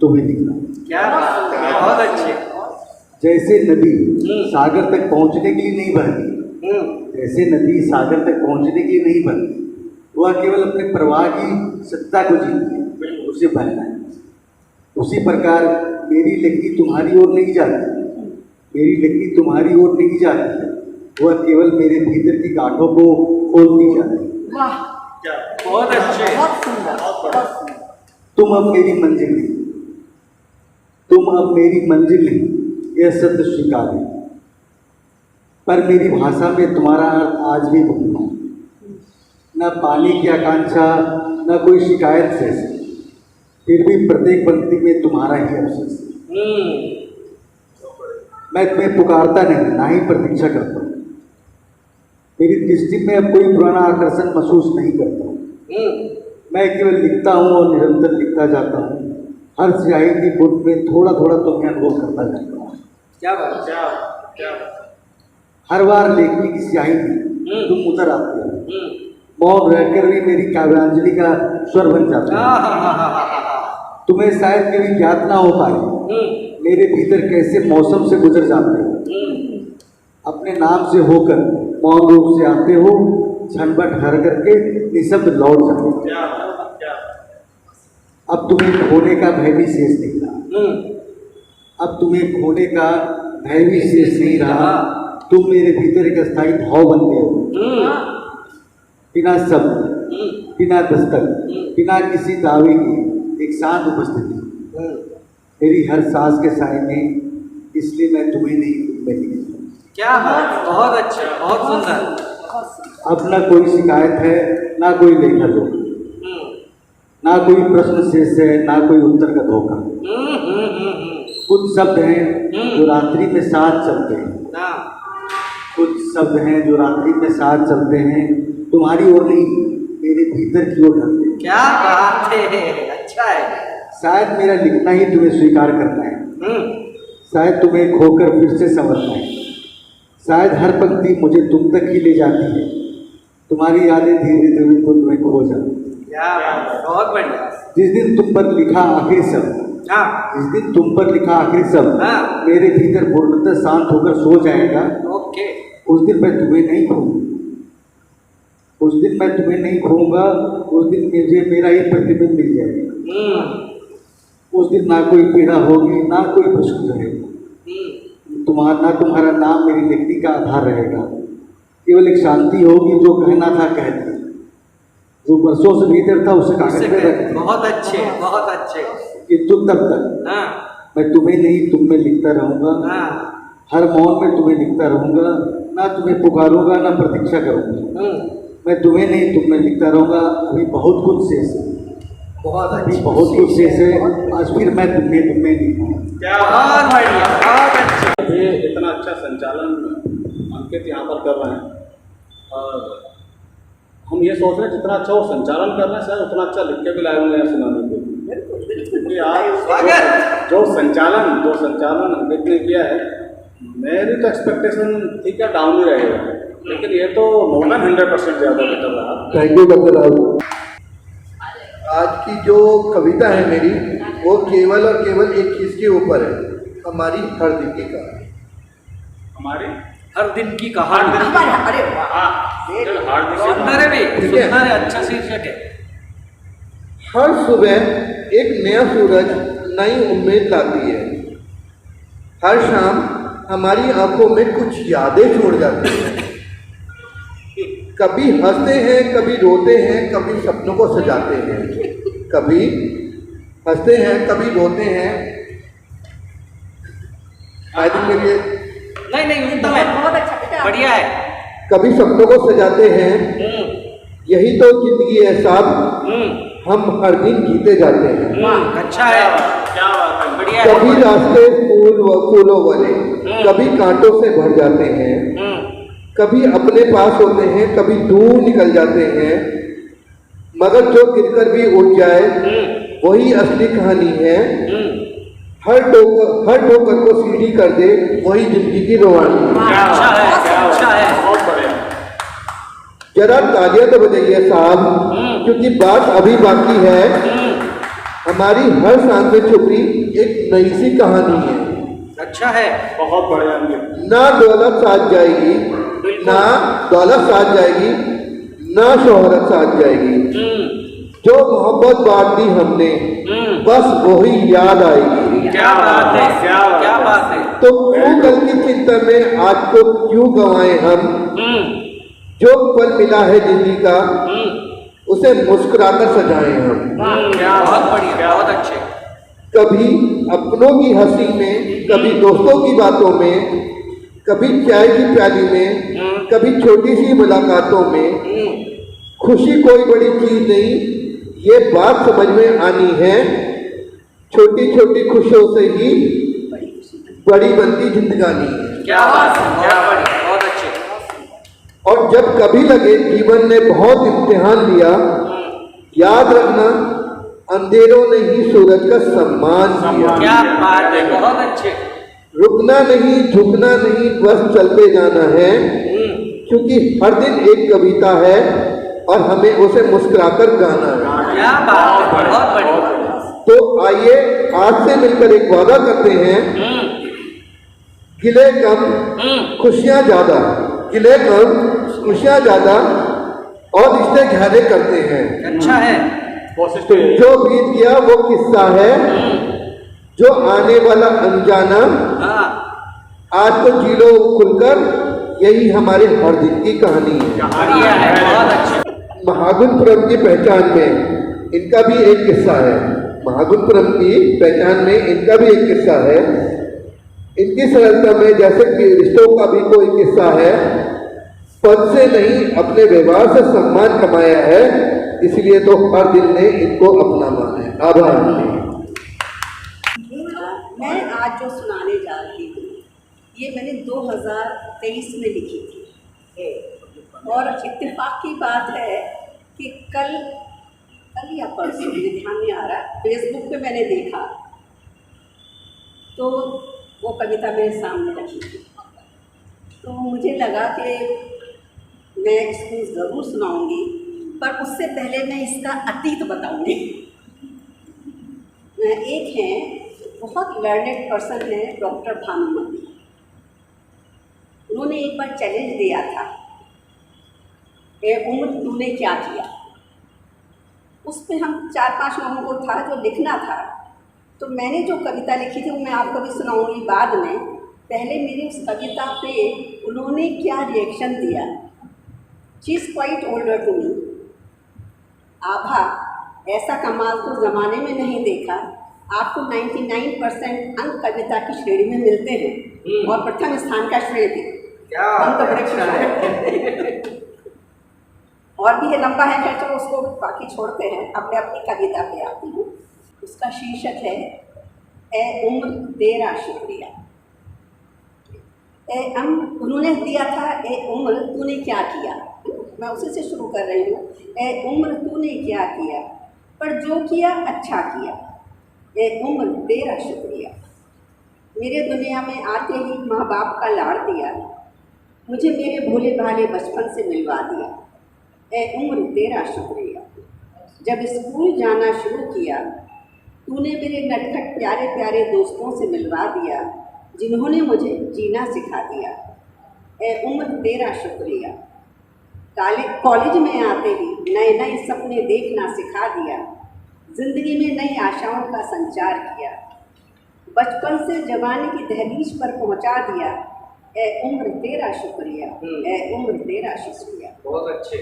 [SPEAKER 7] तुम्हें लिख रहा हूँ।
[SPEAKER 3] क्या बात है। बहुत अच्छे।
[SPEAKER 7] जैसे नदी सागर तक पहुँचने के लिए नहीं बहती, जैसे नदी सागर तक पहुँचने के लिए नहीं बहती, वह केवल अपने प्रवाह की सत्ता को जीती है, उसे बहना है। उसी प्रकार मेरी लकड़ी तुम्हारी ओर नहीं जाती, मेरी लकड़ी तुम्हारी ओर नहीं जाती है, वह केवल मेरे भीतर की गांठों को खोलती जाती है।
[SPEAKER 1] वाह,
[SPEAKER 3] बहुत अच्छे।
[SPEAKER 1] बहुत सुंदर, बहुत सुंदर।
[SPEAKER 7] तुम अब मेरी मंजिल नहीं, तुम अब मेरी मंजिल नहीं, यह सत्य स्वीकार है। पर मेरी भाषा में तुम्हारा अर्थ आज भी भूखा, न पानी की आकांक्षा, न कोई शिकायत से, फिर भी प्रत्येक पंक्ति में तुम्हारा ही अवशेष। मैं तुम्हें पुकारता नहीं, ना ही प्रतीक्षा करता हूँ। मेरी दृष्टि में अब कोई पुराना आकर्षण महसूस नहीं करता हूँ। मैं केवल लिखता हूँ और निरंतर लिखता जाता हूँ। हर स्याही की बूंद में थोड़ा थोड़ा तुम्हें अनुभव करता जाता हूँ।
[SPEAKER 3] क्या बात, क्या
[SPEAKER 7] हर बार लेखनी की स्याही में तुम उतर आते हो, मौन रहकर भी मेरी काव्यांजलि का स्वर बन जाता है। तुम्हें शायद कभी ज्ञात ना हो पाए मेरे भीतर कैसे मौसम से गुजर जाते हो। अपने नाम से होकर मौन रूप से आते हो, झनबट हर करके निशब्द लौट जाते हो। अब तुम्हें खोने का भय भी शेष नहीं रहा। अब तुम्हें खोने का भय भी शेष नहीं रहा। तुम मेरे भीतर एक अस्थायी भाव बनते हो, बिना शब्द, बिना दस्तक, बिना किसी दावे की एक शांत उपस्थिति मेरी हर सांस के साय में। इसलिए मैं तुम्हें नहीं, तुम्हें नहीं।
[SPEAKER 3] क्या बात, बहुत अच्छे, बहुत सुंदर।
[SPEAKER 7] अब ना कोई शिकायत है, ना कोई लेखा धोखा, ना कोई प्रश्न शेष है, ना कोई उत्तर का धोखा। कुछ शब्द हैं जो रात्रि में साथ चलते हैं, कुछ शब्द हैं जो रात्रि में साथ चलते हैं, तुम्हारी ओर नहीं, मेरे भीतर की ओर ढलते हैं।
[SPEAKER 3] क्या बात है, अच्छा है।
[SPEAKER 7] शायद मेरा लिखना ही तुम्हें स्वीकार करना है, शायद तुम्हें खोकर फिर से संवरना है। शायद हर पंक्ति मुझे तुम तक ही ले जाती है, तुम्हारी यादें धीरे धीरे तुम्हें खो जाती।
[SPEAKER 3] क्या बात, बहुत बढ़िया।
[SPEAKER 7] जिस दिन तुम पर लिखा आखिरी शब्द, जिस दिन तुम पर लिखा आखिरी शब्द मेरे भीतर पूर्णतः शांत होकर सो जाएगा,
[SPEAKER 3] ओके,
[SPEAKER 7] उस दिन मैं तुम्हें नहीं खोऊंगा। उस दिन मैं तुम्हें नहीं खोऊंगा। उस दिन मुझे मेरा ही प्रतिबिंब मिल जाएगा। उस दिन ना कोई पीड़ा होगी, ना कोई प्रश्न रहेगा। ना तुम्हारा नाम मेरी लिखनी का आधार रहेगा। केवल एक शांति होगी, जो कहना था कह दिया, जो वर्षों से भीतर था उसे कागज पे रख दिया।
[SPEAKER 3] बहुत अच्छे, बहुत अच्छे।
[SPEAKER 7] किंतु तब तक मैं तुम्हें नहीं, तुम में लिखता रहूंगा। हर मौन में तुम्हें लिखता रहूंगा, ना तुम्हें पुकारूंगा, ना प्रतीक्षा करूंगा। मैं तुम्हें नहीं, तुम में लिखता रहूंगा। अभी बहुत कुछ शेष है, अभी बहुत कुछ शेष है। आज फिर मैं तुम्हें नहीं।
[SPEAKER 3] बहुत बढ़िया, बहुत अच्छा।
[SPEAKER 5] ये इतना अच्छा संचालन अंकित यहाँ पर कर रहे हैं, और हम ये सोच रहे हैं जितना अच्छा वो संचालन कर रहे हैं, शायद उतना अच्छा लिख के भी लाए होंगे यहाँ सुनाने के लिए। आज जो संचालन अंकित ने किया है, मेरी तो एक्सपेक्टेशन ठीक है, डाउन ही रहेगा, लेकिन ये तो मोर देन 100% ज़्यादा बेटर रहा।
[SPEAKER 2] Thank you doctor Rahul. आज की जो कविता है मेरी, वो केवल और केवल एक चीज़ के ऊपर है, हमारी हर दिन की कहानी।
[SPEAKER 5] हमारी
[SPEAKER 3] हर दिन की कहानी।
[SPEAKER 1] अरे वाह,
[SPEAKER 3] सुंदर है भी,
[SPEAKER 2] ठीक है।
[SPEAKER 3] सुंदर है, अच्छा शीर्षक है।
[SPEAKER 2] हर सुबह एक नया सूरज नई उम्मीद लाती है। हर शाम हमारी आंखों में कुछ यादें छोड़ जाती हैं। कभी हंसते हैं, कभी रोते हैं, कभी सपनों को सजाते हैं। कभी हंसते हैं, कभी रोते हैं। आई थिंक मेरे लिए
[SPEAKER 3] नहीं, उत्तम है,
[SPEAKER 1] बहुत अच्छा बेटा।
[SPEAKER 3] बढ़िया है।
[SPEAKER 2] कभी सपनों को सजाते हैं। यही तो जिंदगी है साहब, हम हर दिन जीते जाते हैं।
[SPEAKER 3] अच्छा है, क्या बात है, बढ़िया है।
[SPEAKER 2] कभी रास्ते फूलों वाले, कभी कांटों से भर जाते हैं। कभी अपने पास होते हैं, कभी दूर निकल जाते हैं। मगर जो गिरकर भी उठ जाए, वही असली कहानी है। हर ठोकर को सीढ़ी कर दे, वही जिंदगी की रोहानी।
[SPEAKER 3] अच्छा है, अच्छा है, बहुत बढ़िया।
[SPEAKER 2] जरा तालियां तो बजाइए साहब, क्योंकि बात अभी बाकी है। हमारी हर सांस में छुपी एक नई सी कहानी है।
[SPEAKER 3] अच्छा है,
[SPEAKER 5] बहुत बढ़िया।
[SPEAKER 2] ना दौलत साथ जाएगी, ना दौलत साथ जाएगी, ना शोहरत साथ जाएगी। जो मोहब्बत बांट दी हमने, बस वही याद आएगी।
[SPEAKER 3] क्या बात है, क्या बात है।
[SPEAKER 2] तो क्यों कल की चिंता में आज को क्यों गंवाए हम? जो पल मिला है जिंदगी का उसे मुस्कुराकर सजाए हम।
[SPEAKER 3] बहुत बढ़िया, बहुत अच्छे।
[SPEAKER 2] कभी अपनों की हंसी में, कभी दोस्तों की बातों में, कभी चाय की प्याली में, कभी छोटी सी मुलाकातों में। खुशी कोई बड़ी चीज नहीं, ये बात समझ में आनी है। छोटी छोटी खुशियों से ही बड़ी बनती जिंदगानी है।
[SPEAKER 3] क्या बात है, क्या बढ़िया, बहुत अच्छे।
[SPEAKER 2] और जब कभी लगे जीवन ने बहुत इम्तिहान लिया, याद रखना अंधेरों ने ही सूरज का सम्मान किया।
[SPEAKER 3] क्या बात है, बहुत अच्छे।
[SPEAKER 2] रुकना नहीं, झुकना नहीं, बस चलते जाना है, क्योंकि हर दिन एक कविता है और हमें उसे मुस्कुराकर गाना है।
[SPEAKER 3] क्या बात है, बहुत बढ़िया।
[SPEAKER 2] तो आइए आज से मिलकर एक वादा करते हैं, गिले कम खुशियां ज्यादा, गिले कम खुशियां ज्यादा और रिश्ते गहरे करते हैं।
[SPEAKER 3] अच्छा है।
[SPEAKER 5] कोशिश तो यही है।
[SPEAKER 2] जो बीत गया वो किस्सा है, जो आने वाला अनजाना, आज तो जी लो खुलकर, यही हमारे हर दिन की कहानी है।
[SPEAKER 3] बढ़िया है, बहुत अच्छे।
[SPEAKER 2] महागुणपुरम की पहचान में इनका भी एक किस्सा है। महागुणपुरम की पहचान में इनका भी एक किस्सा है। इनकी सरलता में जैसे कि रिश्तों का भी कोई किस्सा है। पद से नहीं, अपने व्यवहार से सम्मान कमाया है, इसलिए तो हर दिन ने इनको अपना माना है। आभार।
[SPEAKER 1] मैं आज जो सुनाने जा रही हूँ ये मैंने 2023 में लिखी थी, और इत्तेफाक की बात है कि कल या परसों, मुझे ध्यान नहीं आ रहा, फेसबुक पे मैंने देखा तो वो कविता मेरे सामने रखी थी। तो मुझे लगा कि मैं इसको ज़रूर सुनाऊंगी, पर उससे पहले मैं इसका अतीत बताऊंगी। एक हैं, बहुत लर्नेड पर्सन है, डॉक्टर भानुमति। उन्होंने एक बार चैलेंज दिया था, ए उम्र तूने क्या किया। उस पर हम 4-5 लोगों को था जो लिखना था। तो मैंने जो कविता लिखी थी वो मैं आपको भी सुनाऊंगी बाद में। पहले मेरी उस कविता पे उन्होंने क्या रिएक्शन दिया। She is quite older to me. Abha, ऐसा कमाल तो ज़माने में नहीं देखा। आपको 99% अंक कविता की श्रेणी में मिलते हैं और प्रथम स्थान का श्रेय भी। हम तो बड़े खुश हैं। और भी ये लंबा है, खैर चलो उसको बाकी छोड़ते हैं। अपने अपनी कविता पे आती हूँ। उसका शीर्षक है ए उम्र तेरा शुक्रिया। उन्होंने दिया था, ए उम्र तूने क्या किया। मैं उसी से शुरू कर रही हूँ। ए उम्र तूने क्या किया, पर जो किया अच्छा किया। ए उम्र तेरा शुक्रिया। मेरे दुनिया में आते ही माँ बाप का लाड़ दिया, मुझे मेरे भोले भाले बचपन से मिलवा दिया। ए उम्र तेरा शुक्रिया। जब स्कूल जाना शुरू किया, तूने मेरे नटखट प्यारे प्यारे दोस्तों से मिलवा दिया, जिन्होंने मुझे जीना सिखा दिया। ए उम्र तेरा शुक्रिया। कॉलेज में आते ही नए नए सपने देखना सिखा दिया, जिंदगी में नई आशाओं का संचार किया। बचपन से जवानी की दहलीज पर पहुंचा दिया। ए उम्र तेरा शुक्रिया। ए उम्र तेरा शुक्रिया।
[SPEAKER 3] बहुत अच्छे।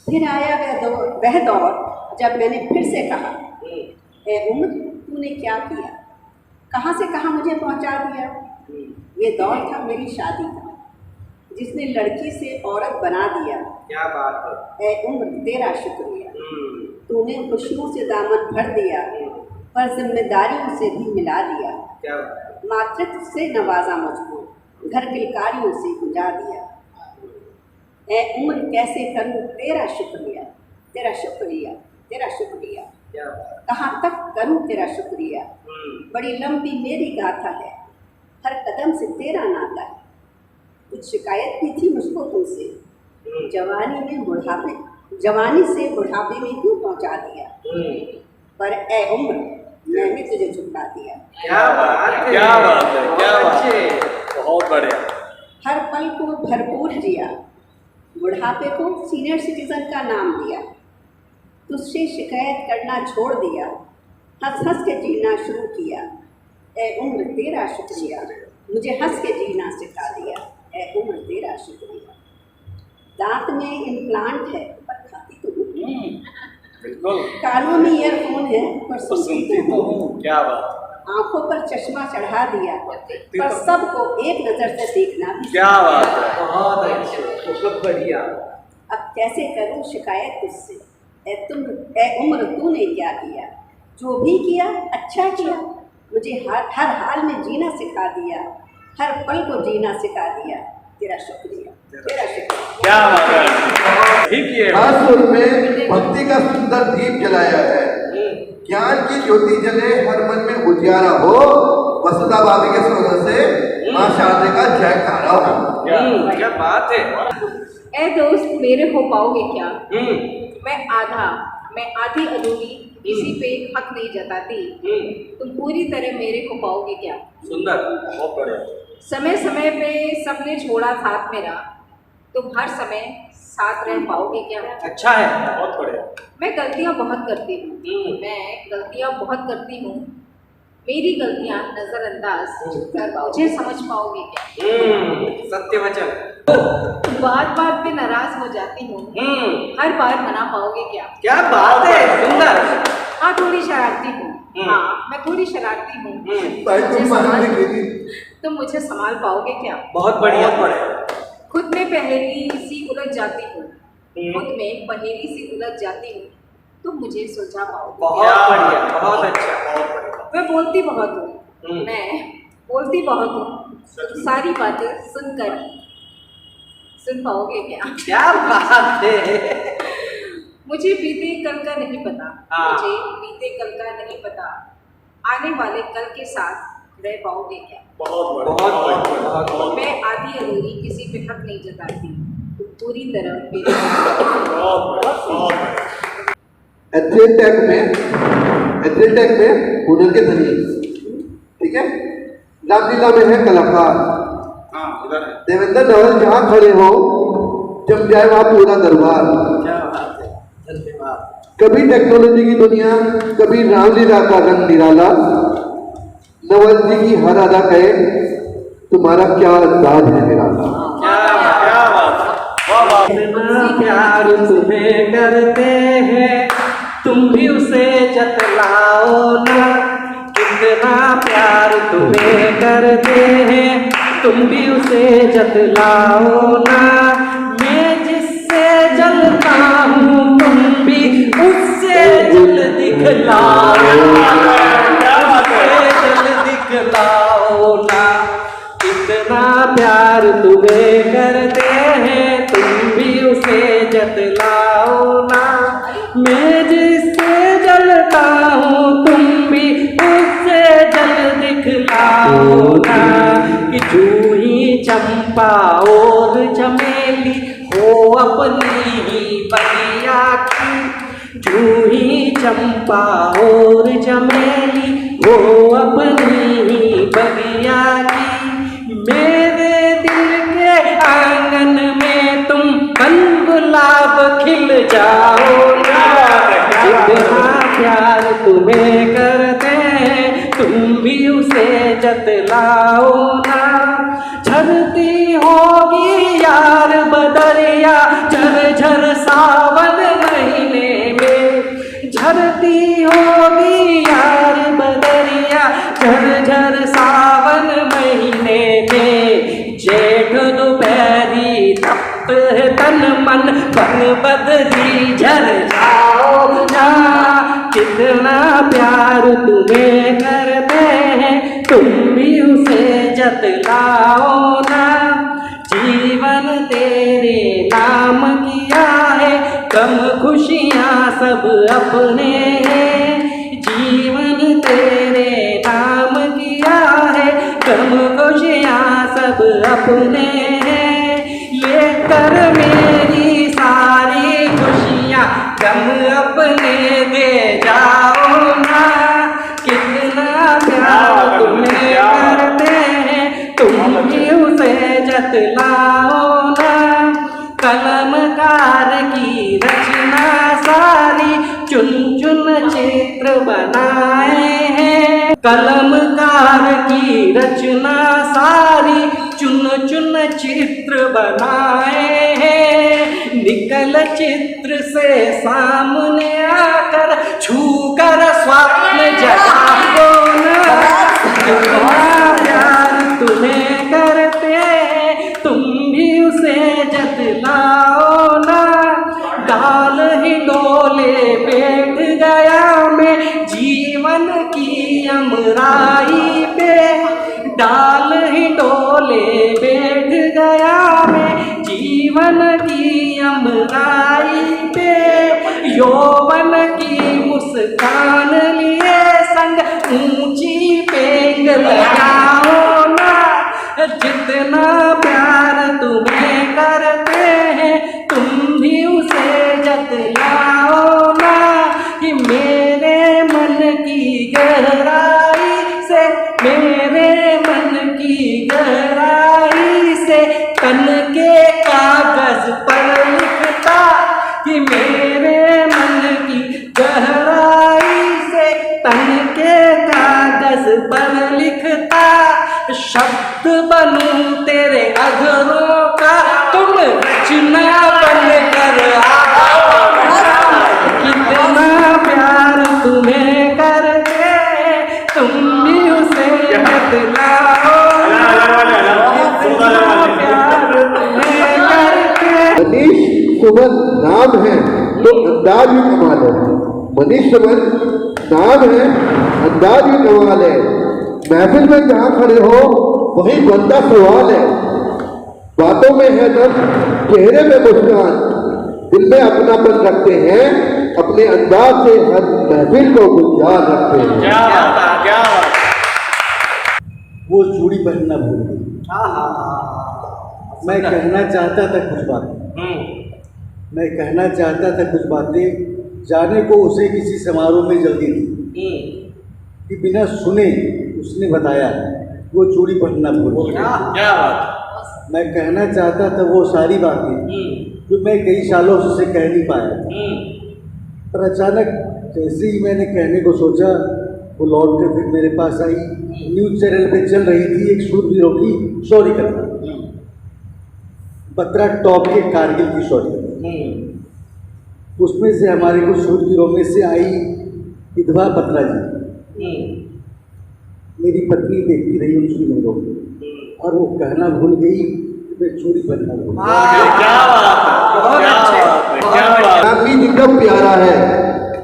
[SPEAKER 1] फिर आया वह दौर जब मैंने फिर से कहा, ए उम्र तूने क्या किया, कहाँ से कहाँ मुझे पहुँचा दिया। ये दौर था मेरी शादी का, जिसने लड़की से औरत बना दिया।
[SPEAKER 3] क्या बात है।
[SPEAKER 1] ए उम्र तेरा शुक्रिया। तूने खुशियों से दामन भर दिया, पर जिम्मेदारियों से भी मिला दिया।
[SPEAKER 3] क्या
[SPEAKER 1] मातृत्व से नवाजा मुझको, घर किलकारियों से गुजा दिया। ए उम्र कैसे करूँ तेरा शुक्रिया, तेरा शुक्रिया, तेरा शुक्रिया। कहाँ तक करूँ तेरा शुक्रिया, बड़ी लंबी मेरी गाथा है, हर कदम से तेरा नाता है। कुछ शिकायत भी थी मुझको तुमसे, जवानी से बुढ़ापे में क्यों पहुँचा दिया। पर ए उम्र मैंने तुझे झुका दिया।
[SPEAKER 3] क्या बात है, क्या बात है, क्या अच्छे,
[SPEAKER 5] बहुत बढ़िया।
[SPEAKER 1] हर पल को भरपूर जिया, बुढ़ापे को सीनियर सिटीजन का नाम दिया। तुझसे शिकायत करना छोड़ दिया, हंस हंस के जीना शुरू किया। ए उम्र तेरा शुक्रिया, मुझे हंस के जीना सिखा दिया, ऐ उम्र तेरा शुक्रिया। दांत में इम्प्लांट है पर खाती तो हूँ,
[SPEAKER 5] बिल्कुल।
[SPEAKER 1] कानों में ईयरफोन है पर
[SPEAKER 5] तो सुनती तो हूँ, क्या बात।
[SPEAKER 1] आंखों पर चश्मा चढ़ा दिया पर सबको एक नजर से देखना भी
[SPEAKER 5] क्या बात है।
[SPEAKER 3] बहुत अच्छे, बहुत बढ़िया।
[SPEAKER 1] अब कैसे करूं शिकायत तुझसे, ऐ उम्र तूने क्या किया, जो भी किया अच्छा किया, मुझे हर हाल में जीना सिखा दिया, हर पल को जीना सिखा दिया, तेरा शुक्रिया, तेरा शुक्रिया।
[SPEAKER 5] क्या बात है, ठीक है।
[SPEAKER 2] खास सुर में भक्ति का सुंदर दीप जलाया है, ज्ञान की ज्योति जले, हर मन में उजियारा हो, वसुधा भाभी के स्वर से माँ शारदे का जयकारा हो।
[SPEAKER 3] क्या बात है।
[SPEAKER 4] ए दोस्त, मेरे हो पाओगे क्या? मैं आधी अधूरी किसी पे हक नहीं जताती, तुम पूरी तरह मेरे को पाओगे क्या?
[SPEAKER 3] सुंदर, बहुत बढ़िया।
[SPEAKER 4] समय समय पे सबने छोड़ा साथ मेरा, तुम हर समय साथ रह पाओगे क्या?
[SPEAKER 3] अच्छा है,
[SPEAKER 5] बहुत बढ़िया।
[SPEAKER 4] मैं गलतियां बहुत करती हूँ, मेरी गलतियां नजरअंदाज कर मुझे समझ पाओगे क्या?
[SPEAKER 3] सत्य वचन।
[SPEAKER 4] बात बात पे नाराज हो जाती हूँ, हर बार मना पाओगे क्या?
[SPEAKER 3] क्या बात है, सुंदर।
[SPEAKER 4] हाँ, थोड़ी शरारती हूँ, हाँ मैं थोड़ी शरारती हूँ। तुम मुझे संभाल पाओगे क्या?
[SPEAKER 3] बहुत बढ़िया।
[SPEAKER 4] खुद में पहेली सी उलझ जाती हूँ, तुम मुझे सुलझा पाओगे?
[SPEAKER 3] बहुत बढ़िया, बहुत अच्छा।
[SPEAKER 4] मैं बोलती बहुत हूँ, सारी बातें सुन पाओगे क्या?
[SPEAKER 3] क्या बात है।
[SPEAKER 4] मुझे बीते कल का नहीं पता, आने वाले कल के साथ रह पाओगे क्या?
[SPEAKER 5] बहुत बढ़िया।
[SPEAKER 4] मैं आधी अधूरी किसी पे हक नहीं जताती, तो पूरी तरह
[SPEAKER 2] एथलेटेक में हुनर के धनी, ठीक है। रामलीला में है कलाकार,
[SPEAKER 5] हाँ उधर है।
[SPEAKER 2] देवेंद्र धवन जहाँ खड़े हो जम जाए वहाँ पूरा दरबार।
[SPEAKER 3] क्या बात है, धन्यवाद।
[SPEAKER 2] कभी टेक्नोलॉजी की दुनिया, कभी रामलीला का रंग निराला, नवल जी की हर अदा कहे तुम्हारा क्या अंदाज है निराला।
[SPEAKER 5] क्या बात।
[SPEAKER 3] इतना प्यार तुम्हें करते हैं, तुम भी उसे जतलाओ ना। कितना प्यार तुम्हें करते हैं, तुम भी उसे जतलाओ ना। मैं जिससे जलता हूँ, तुम भी उससे जल दिखलाओ ना। कितना प्यार तुम्हें करते हैं, तुम भी उसे जतलाओ ना। मैं जिससे जलता हूँ, तुम भी उससे जल दिखलाओ ना। कि जूही चंपा और चमेली हो अपनी ही बगिया की, जूही चंपा और चमेली हो अपनी ही बगिया की। मेरे दिल के आंगन में तुम बन गुलाब खिल जाओ ना। जितना प्यार तुम्हें करते हैं, तुम भी उसे जतलाओ ना। झरती होगी यार बदरिया झर झर सावन महीने में, झरती होगी यार बदरिया झर झर सावन महीने में। जेठ दोपहरी तप्त है तन मन, बन बदरी झर जाओ ना। कितना प्यार तुम्हें करते हैं, तुम भी उसे जतलाओ ना। जीवन तेरे नाम किया है, गम खुशियाँ सब अपने हैं। जीवन तेरे नाम किया है, गम खुशियाँ सब अपने हैं। लेकर मेरी सारी खुशियाँ गम अपने दे जाओ ना। कितना प्यार तुम्हें करते हैं, तुम भी उसे जतलाओ ना। कलमकार की रचना सारी चुन चुन चित्र बनाए हैं। कलमकार की रचना सारी चुन चुन चित्र बनाए हैं, निकल चित्र से सामने आकर छूकर स्वप्न जगाओ ना। जितना प्यार तुम्हें करते तुम भी उसे जतलाओ ना। डाल ही डोले बैठ गया मैं जीवन की अमराई पे, डाल ही डोले बैठ गया मैं जीवन की अमराई पे। यौवन की मुस्कान लिए संग ऊंची पेंग लगाओ ना। जितना प्यार तुम्हें करते हैं तुम भी उसे जतलाओ ना। कि मेरे मन की गहराई से, मेरे मन की गहराई से तन के कागज पर लिखता, कि मेरे मन की गहराई से तन के कागज पर लिखता। शब्द बनूं तेरे अधरों का तुम रचना बन कर आओ। कितना प्यार तुम्हें करते तुम भी उसे बतलाओ। कितना प्यार तुम्हें करते।
[SPEAKER 2] मनीष सुमन नाम है तो अंदाज भी कमाल है। मनीष सुमन नाम है, अंदाज भी कमाल है। महफिल में जहाँ खड़े हो वही बनता सवाल है। बातों में है दम, चेहरे में मुस्कान, दिल में अपनापन रखते हैं, अपने अंदाज से हर महफिल को गुलजार रखते हैं।
[SPEAKER 5] क्या बात, क्या बात।
[SPEAKER 7] वो चूड़ी पहनना भूल गई। मैं कहना चाहता था कुछ बातें, मैं कहना चाहता था कुछ बातें, जाने को उसे किसी समारोह में जल्दी थी कि बिना सुने उसने बताया वो चूड़ी पहनना भूल गई।
[SPEAKER 5] क्या बात।
[SPEAKER 7] मैं कहना चाहता था वो सारी बातें जो मैं कई सालों से उसे कह नहीं पाया था। पर अचानक जैसे ही मैंने कहने को सोचा वो लौट कर फिर मेरे पास आई। न्यूज़ चैनल पे चल रही थी एक शूरवीरों की स्टोरी कथा, बत्रा टॉप के कारगिल की स्टोरी। उसमें से हमारे कुछ शूरवीरों में से आई विधवा बत्रा जी। मेरी पत्नी देखती रही उन शूरवीरों को और वो कहना भूल गई कि मैं चूड़ी पहनना भूल गई।
[SPEAKER 2] नाम भी एकदम प्यारा है,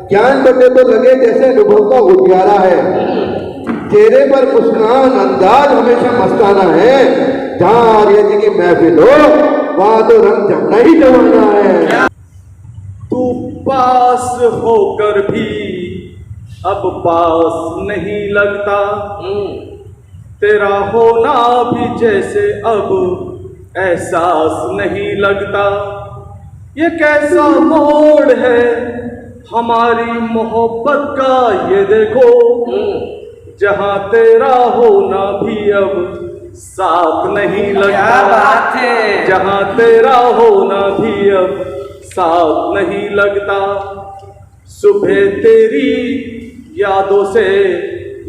[SPEAKER 2] ज्ञान बटे तो लगे जैसे अनुभव का उजियारा है। चेहरे पर मुस्कान, अंदाज हमेशा मस्ताना है। जहाँ आर्य जी की महफिल हो वहाँ तो रंग जमना ही जमाना है।
[SPEAKER 5] तू पास होकर भी अब पास नहीं लगता, तेरा होना भी जैसे अब एहसास नहीं लगता। ये कैसा मोड़ है हमारी मोहब्बत का ये देखो, जहाँ तेरा होना भी अब साथ नहीं लगता।
[SPEAKER 3] क्या बात है।
[SPEAKER 5] जहाँ तेरा होना भी अब साथ नहीं लगता। सुबह तेरी यादों से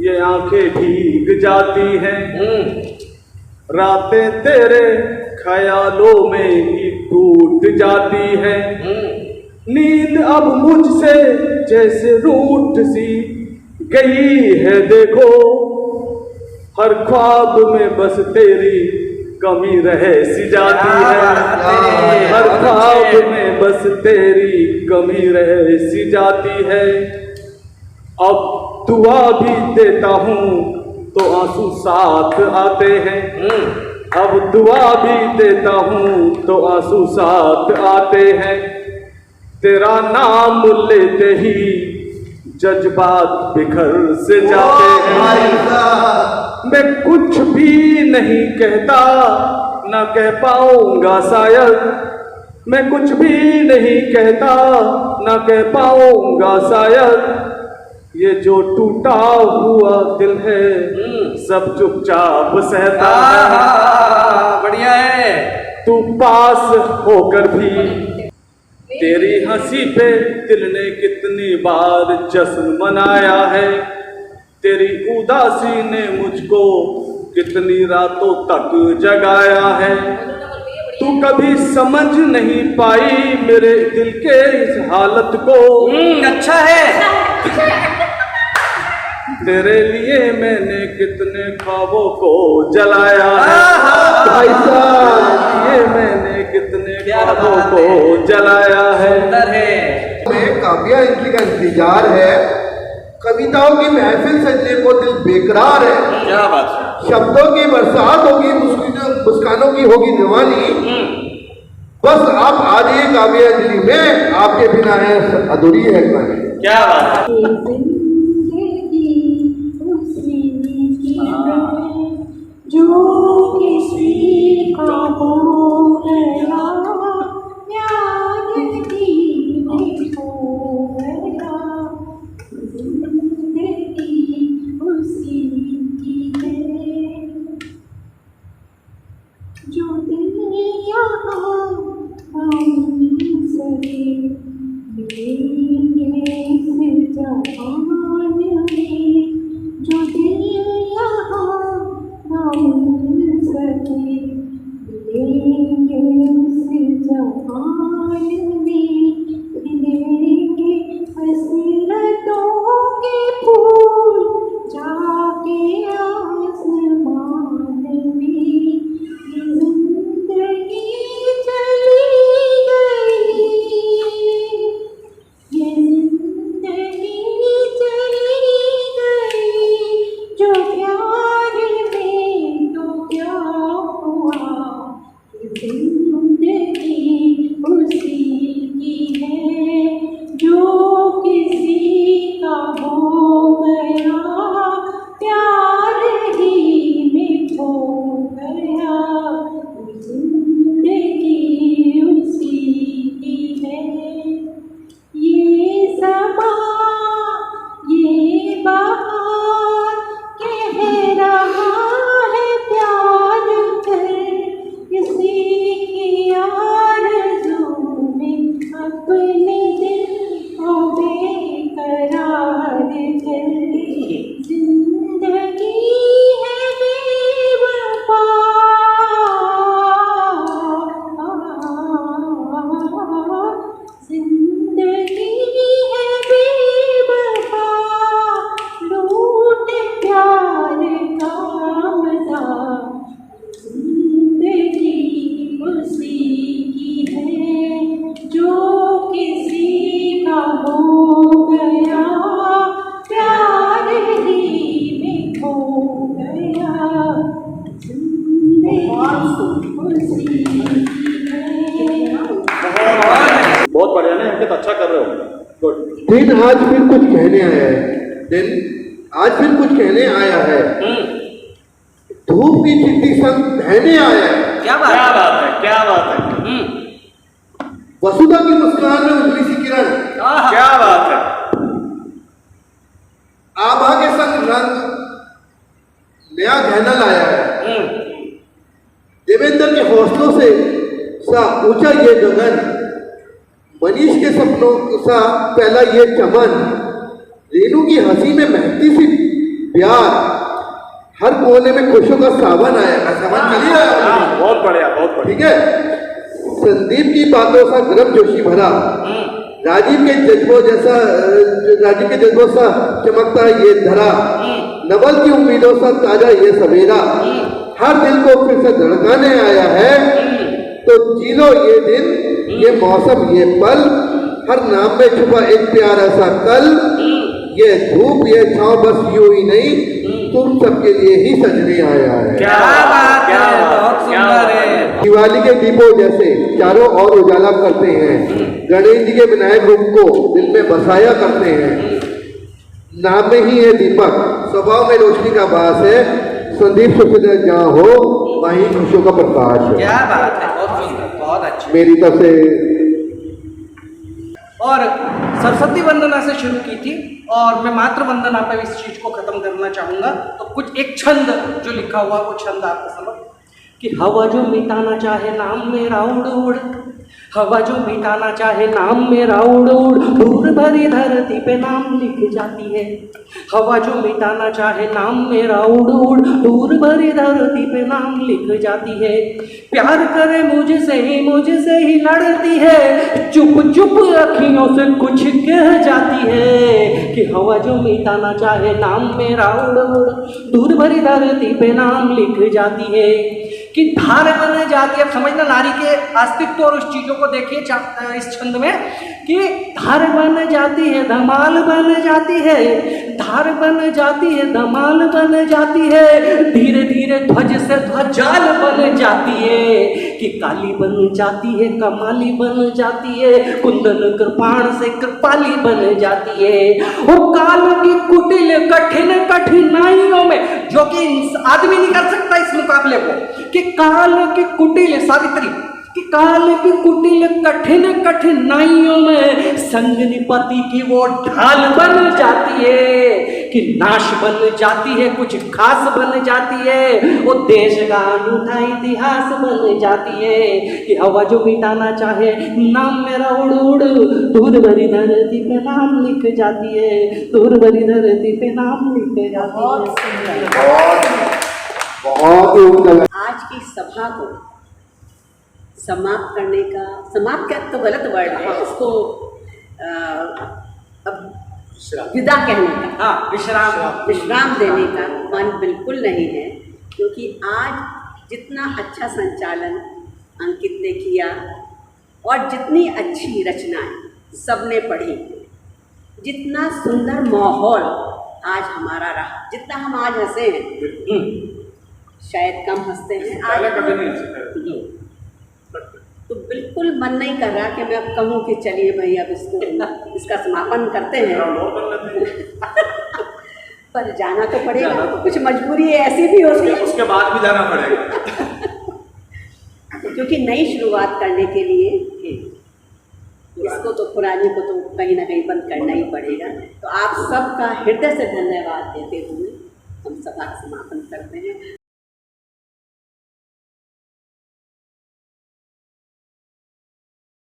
[SPEAKER 5] ये आंखें भीग जाती हैं, रातें तेरे ख्यालों में ही टूट जाती है। नींद अब मुझसे जैसे रूठ सी गई है देखो, हर ख्वाब में बस तेरी कमी रहे सी जाती है। हर ख्वाब में बस तेरी कमी रहे सी जाती है। अब दुआ भी देता हूँ तो आंसू साथ आते हैं। अब दुआ भी देता हूँ तो आंसू साथ आते हैं। तेरा नाम लेते ही जज्बात बिखर से जाते हैं। मैं कुछ भी नहीं कहता, ना कह पाऊंगा शायद। मैं कुछ भी नहीं कहता, ना कह पाऊंगा शायद। ये जो टूटा हुआ दिल है सब चुपचाप सहता है।
[SPEAKER 3] बढ़िया है।
[SPEAKER 5] तू पास होकर भी तेरी हंसी पे दिल ने कितनी बार जश्न मनाया है। तेरी उदासी ने मुझको कितनी रातों तक जगाया है। तू कभी समझ नहीं पाई मेरे दिल के इस हालत को।
[SPEAKER 3] अच्छा है।
[SPEAKER 5] तेरे लिए मैंने कितने ख्वाबों को जलाया है।
[SPEAKER 2] भाई साहब,
[SPEAKER 5] ये मैंने कितने ख्वाबों को जलाया है।
[SPEAKER 2] हमें काव्या इनकी का इंतजार है। कविताओं की महफिल सजने को दिल बेकरार है।
[SPEAKER 5] क्या बात है।
[SPEAKER 2] शब्दों की बरसात होगी, मुस्कानों की होगी दीवानी। बस आप आ जाइए काव्या अंजलि में, आपके बिना है अधूरी है कहानी।
[SPEAKER 5] क्या बात है।
[SPEAKER 6] जो किसी का हो गया प्यार ही हो गया, जिंदगी उसी की है। जो दिल यहाँ हमसे मिलेंगे इस जहान में, जो दिल यहाँ मिल सके मिलेंगे उस जहान में, खिलेंगे हसरतों के फूल जाके आसमान में। ये जिंदगी चली गई, ये जिंदगी चली गई, जो प्यार में तो क्या हुआ, जिंदगी उसी की है। जो किसी का हो गया प्यार ही में खो गया, जिंदगी उसी की है। ये समा ये बहार कह रहा है प्यार कर, किसी की आरज़ू में अपने दिल को बेकरार कर। जिंदगी है बेवफा, जिंदगी है बेवफा, लूट प्यार का मज़ा, जिंदगी उसी की है। जो किसी का हो गया प्यार ही में खो गया, जिंदगी उसी की है।
[SPEAKER 5] बहुत बढ़िया ने अंकित, अच्छा कर रहे हो। गुड।
[SPEAKER 2] दिन आज फिर कुछ कहने आया है। दिन आज फिर कुछ कहने आया है। धूप की चिट्ठी संग बहने आया है।
[SPEAKER 3] क्या बात है।
[SPEAKER 5] क्या बात है।
[SPEAKER 2] वसुधा की मुस्कान में उजली सी किरण।
[SPEAKER 5] क्या बात है।
[SPEAKER 2] आभा के संग रंग नया गहना लाया है। देवेंद्र के हौसलों से सा ऊंचा ये गगन, मनीष के सपनों सा पहला ये चमन, रेनू की हंसी में महकती सी प्यार, हर कोने में खुशियों का सावन आएगा। समझ चलिए।
[SPEAKER 5] बहुत बढ़िया, बहुत बढ़िया।
[SPEAKER 2] ठीक है। संदीप की बातों सा गर्म जोशी भरा, राजीव के जज्बों सा चमकता ये धरा, नवल की उम्मीदों सा ताजा ये सवेरा, हर दिल को फिर से धड़काने आया है। तो जी लो ये दिन, ये मौसम, ये पल, हर नाम में छुपा एक प्यारा सा कल। ये धूप ये छांव बस यूं ही नहीं, तुम सबके लिए ही सजने आया है।
[SPEAKER 3] क्या बात है, बहुत सुंदर है।
[SPEAKER 2] दिवाली के दीपों जैसे चारों ओर उजाला करते हैं, गणेश जी के विनायक रूप को दिल में बसाया करते हैं। नाम में ही है दीपक, स्वभाव में रोशनी का वास है। संदीप सुखदेव जहाँ हो वहीं खुशियों का प्रकाश है।
[SPEAKER 3] क्या बात है, बहुत सुंदर, बहुत अच्छा।
[SPEAKER 2] मेरी तरफ से।
[SPEAKER 3] और सरस्वती वंदना से शुरू की थी और मैं मातृ वंदना पर इस चीज को खत्म करना चाहूंगा। तो कुछ एक छंद जो लिखा हुआ वो छंद आपको समझ कि हवा जो मिटाना चाहे नाम मेरा उड़ उड़, हवा जो मिटाना चाहे नाम मेरा उड़ उड़ दूर भरी धरती पे नाम लिख जाती है। हवा जो मिटाना चाहे नाम मेरा उड़ उड़ दूर भरी धरती पे नाम लिख जाती है। प्यार करे मुझसे ही लड़ती है, चुप चुप अखियों से कुछ कह जाती है कि हवा जो मिटाना चाहे नाम मेरा उड़ उड़ दूर भरी धरती पे नाम लिख जाती है। कि धार बन जाती है, अब समझना नारी के अस्तित्व और उस चीजों को देखिए इस छंद में कि धार बन जाती है धमाल बन जाती है, धार बन जाती है धमाल बन जाती है, धीरे धीरे ध्वज से ध्वजाल बन जाती है कि काली बन जाती है कमाली बन जाती है, कुंदन कृपाण से कृपाली बन जाती है। वो काल की कुटिल कठिन कठिनाइयों में जो कि आदमी नहीं कर सकता इस मुकाबले को, कि काल की कुटिल सावित्री कि काल की कुटिल कठिन कठिनाइयों में संगनिपति की वो ढाल बन जाती है कि नाश बन जाती है कुछ खास बन जाती है, वो देश का अनूठा इतिहास बन जाती है कि हवा जो मिटाना चाहे नाम मेरा उड़ उड़ दूर भरी धरती पे नाम लिख जाती है, दूर भरी धरती पे नाम लिख जाती है।
[SPEAKER 2] बहुत
[SPEAKER 1] आज की सभा को समाप्त करने का, समाप्त क्या तो गलत वर्ड है, इसको अब विदा कहने का,
[SPEAKER 3] हाँ
[SPEAKER 1] विश्राम देने का मन बिल्कुल नहीं है, क्योंकि आज जितना अच्छा संचालन अंकित ने किया और जितनी अच्छी रचनाएं सबने पढ़ी, जितना सुंदर माहौल आज हमारा रहा, जितना हम आज हंसे हैं शायद कम हंसते हैं
[SPEAKER 5] पहले
[SPEAKER 1] आज
[SPEAKER 5] कभी नहीं हंसे।
[SPEAKER 1] तो बिल्कुल मन नहीं कर रहा कि मैं अब कहूँ कि चलिए भाई अब इसका समापन करते हैं, पर जाना तो पड़ेगा, कुछ मजबूरी ऐसी भी होती है,
[SPEAKER 5] उसके बाद भी जाना पड़ेगा
[SPEAKER 1] क्योंकि नई शुरुआत करने के लिए इसको तो पुरानी को तो कहीं ना कहीं बंद करना ही पड़ेगा। तो आप सबका हृदय से धन्यवाद देते हुए हम सभा का समापन करते हैं।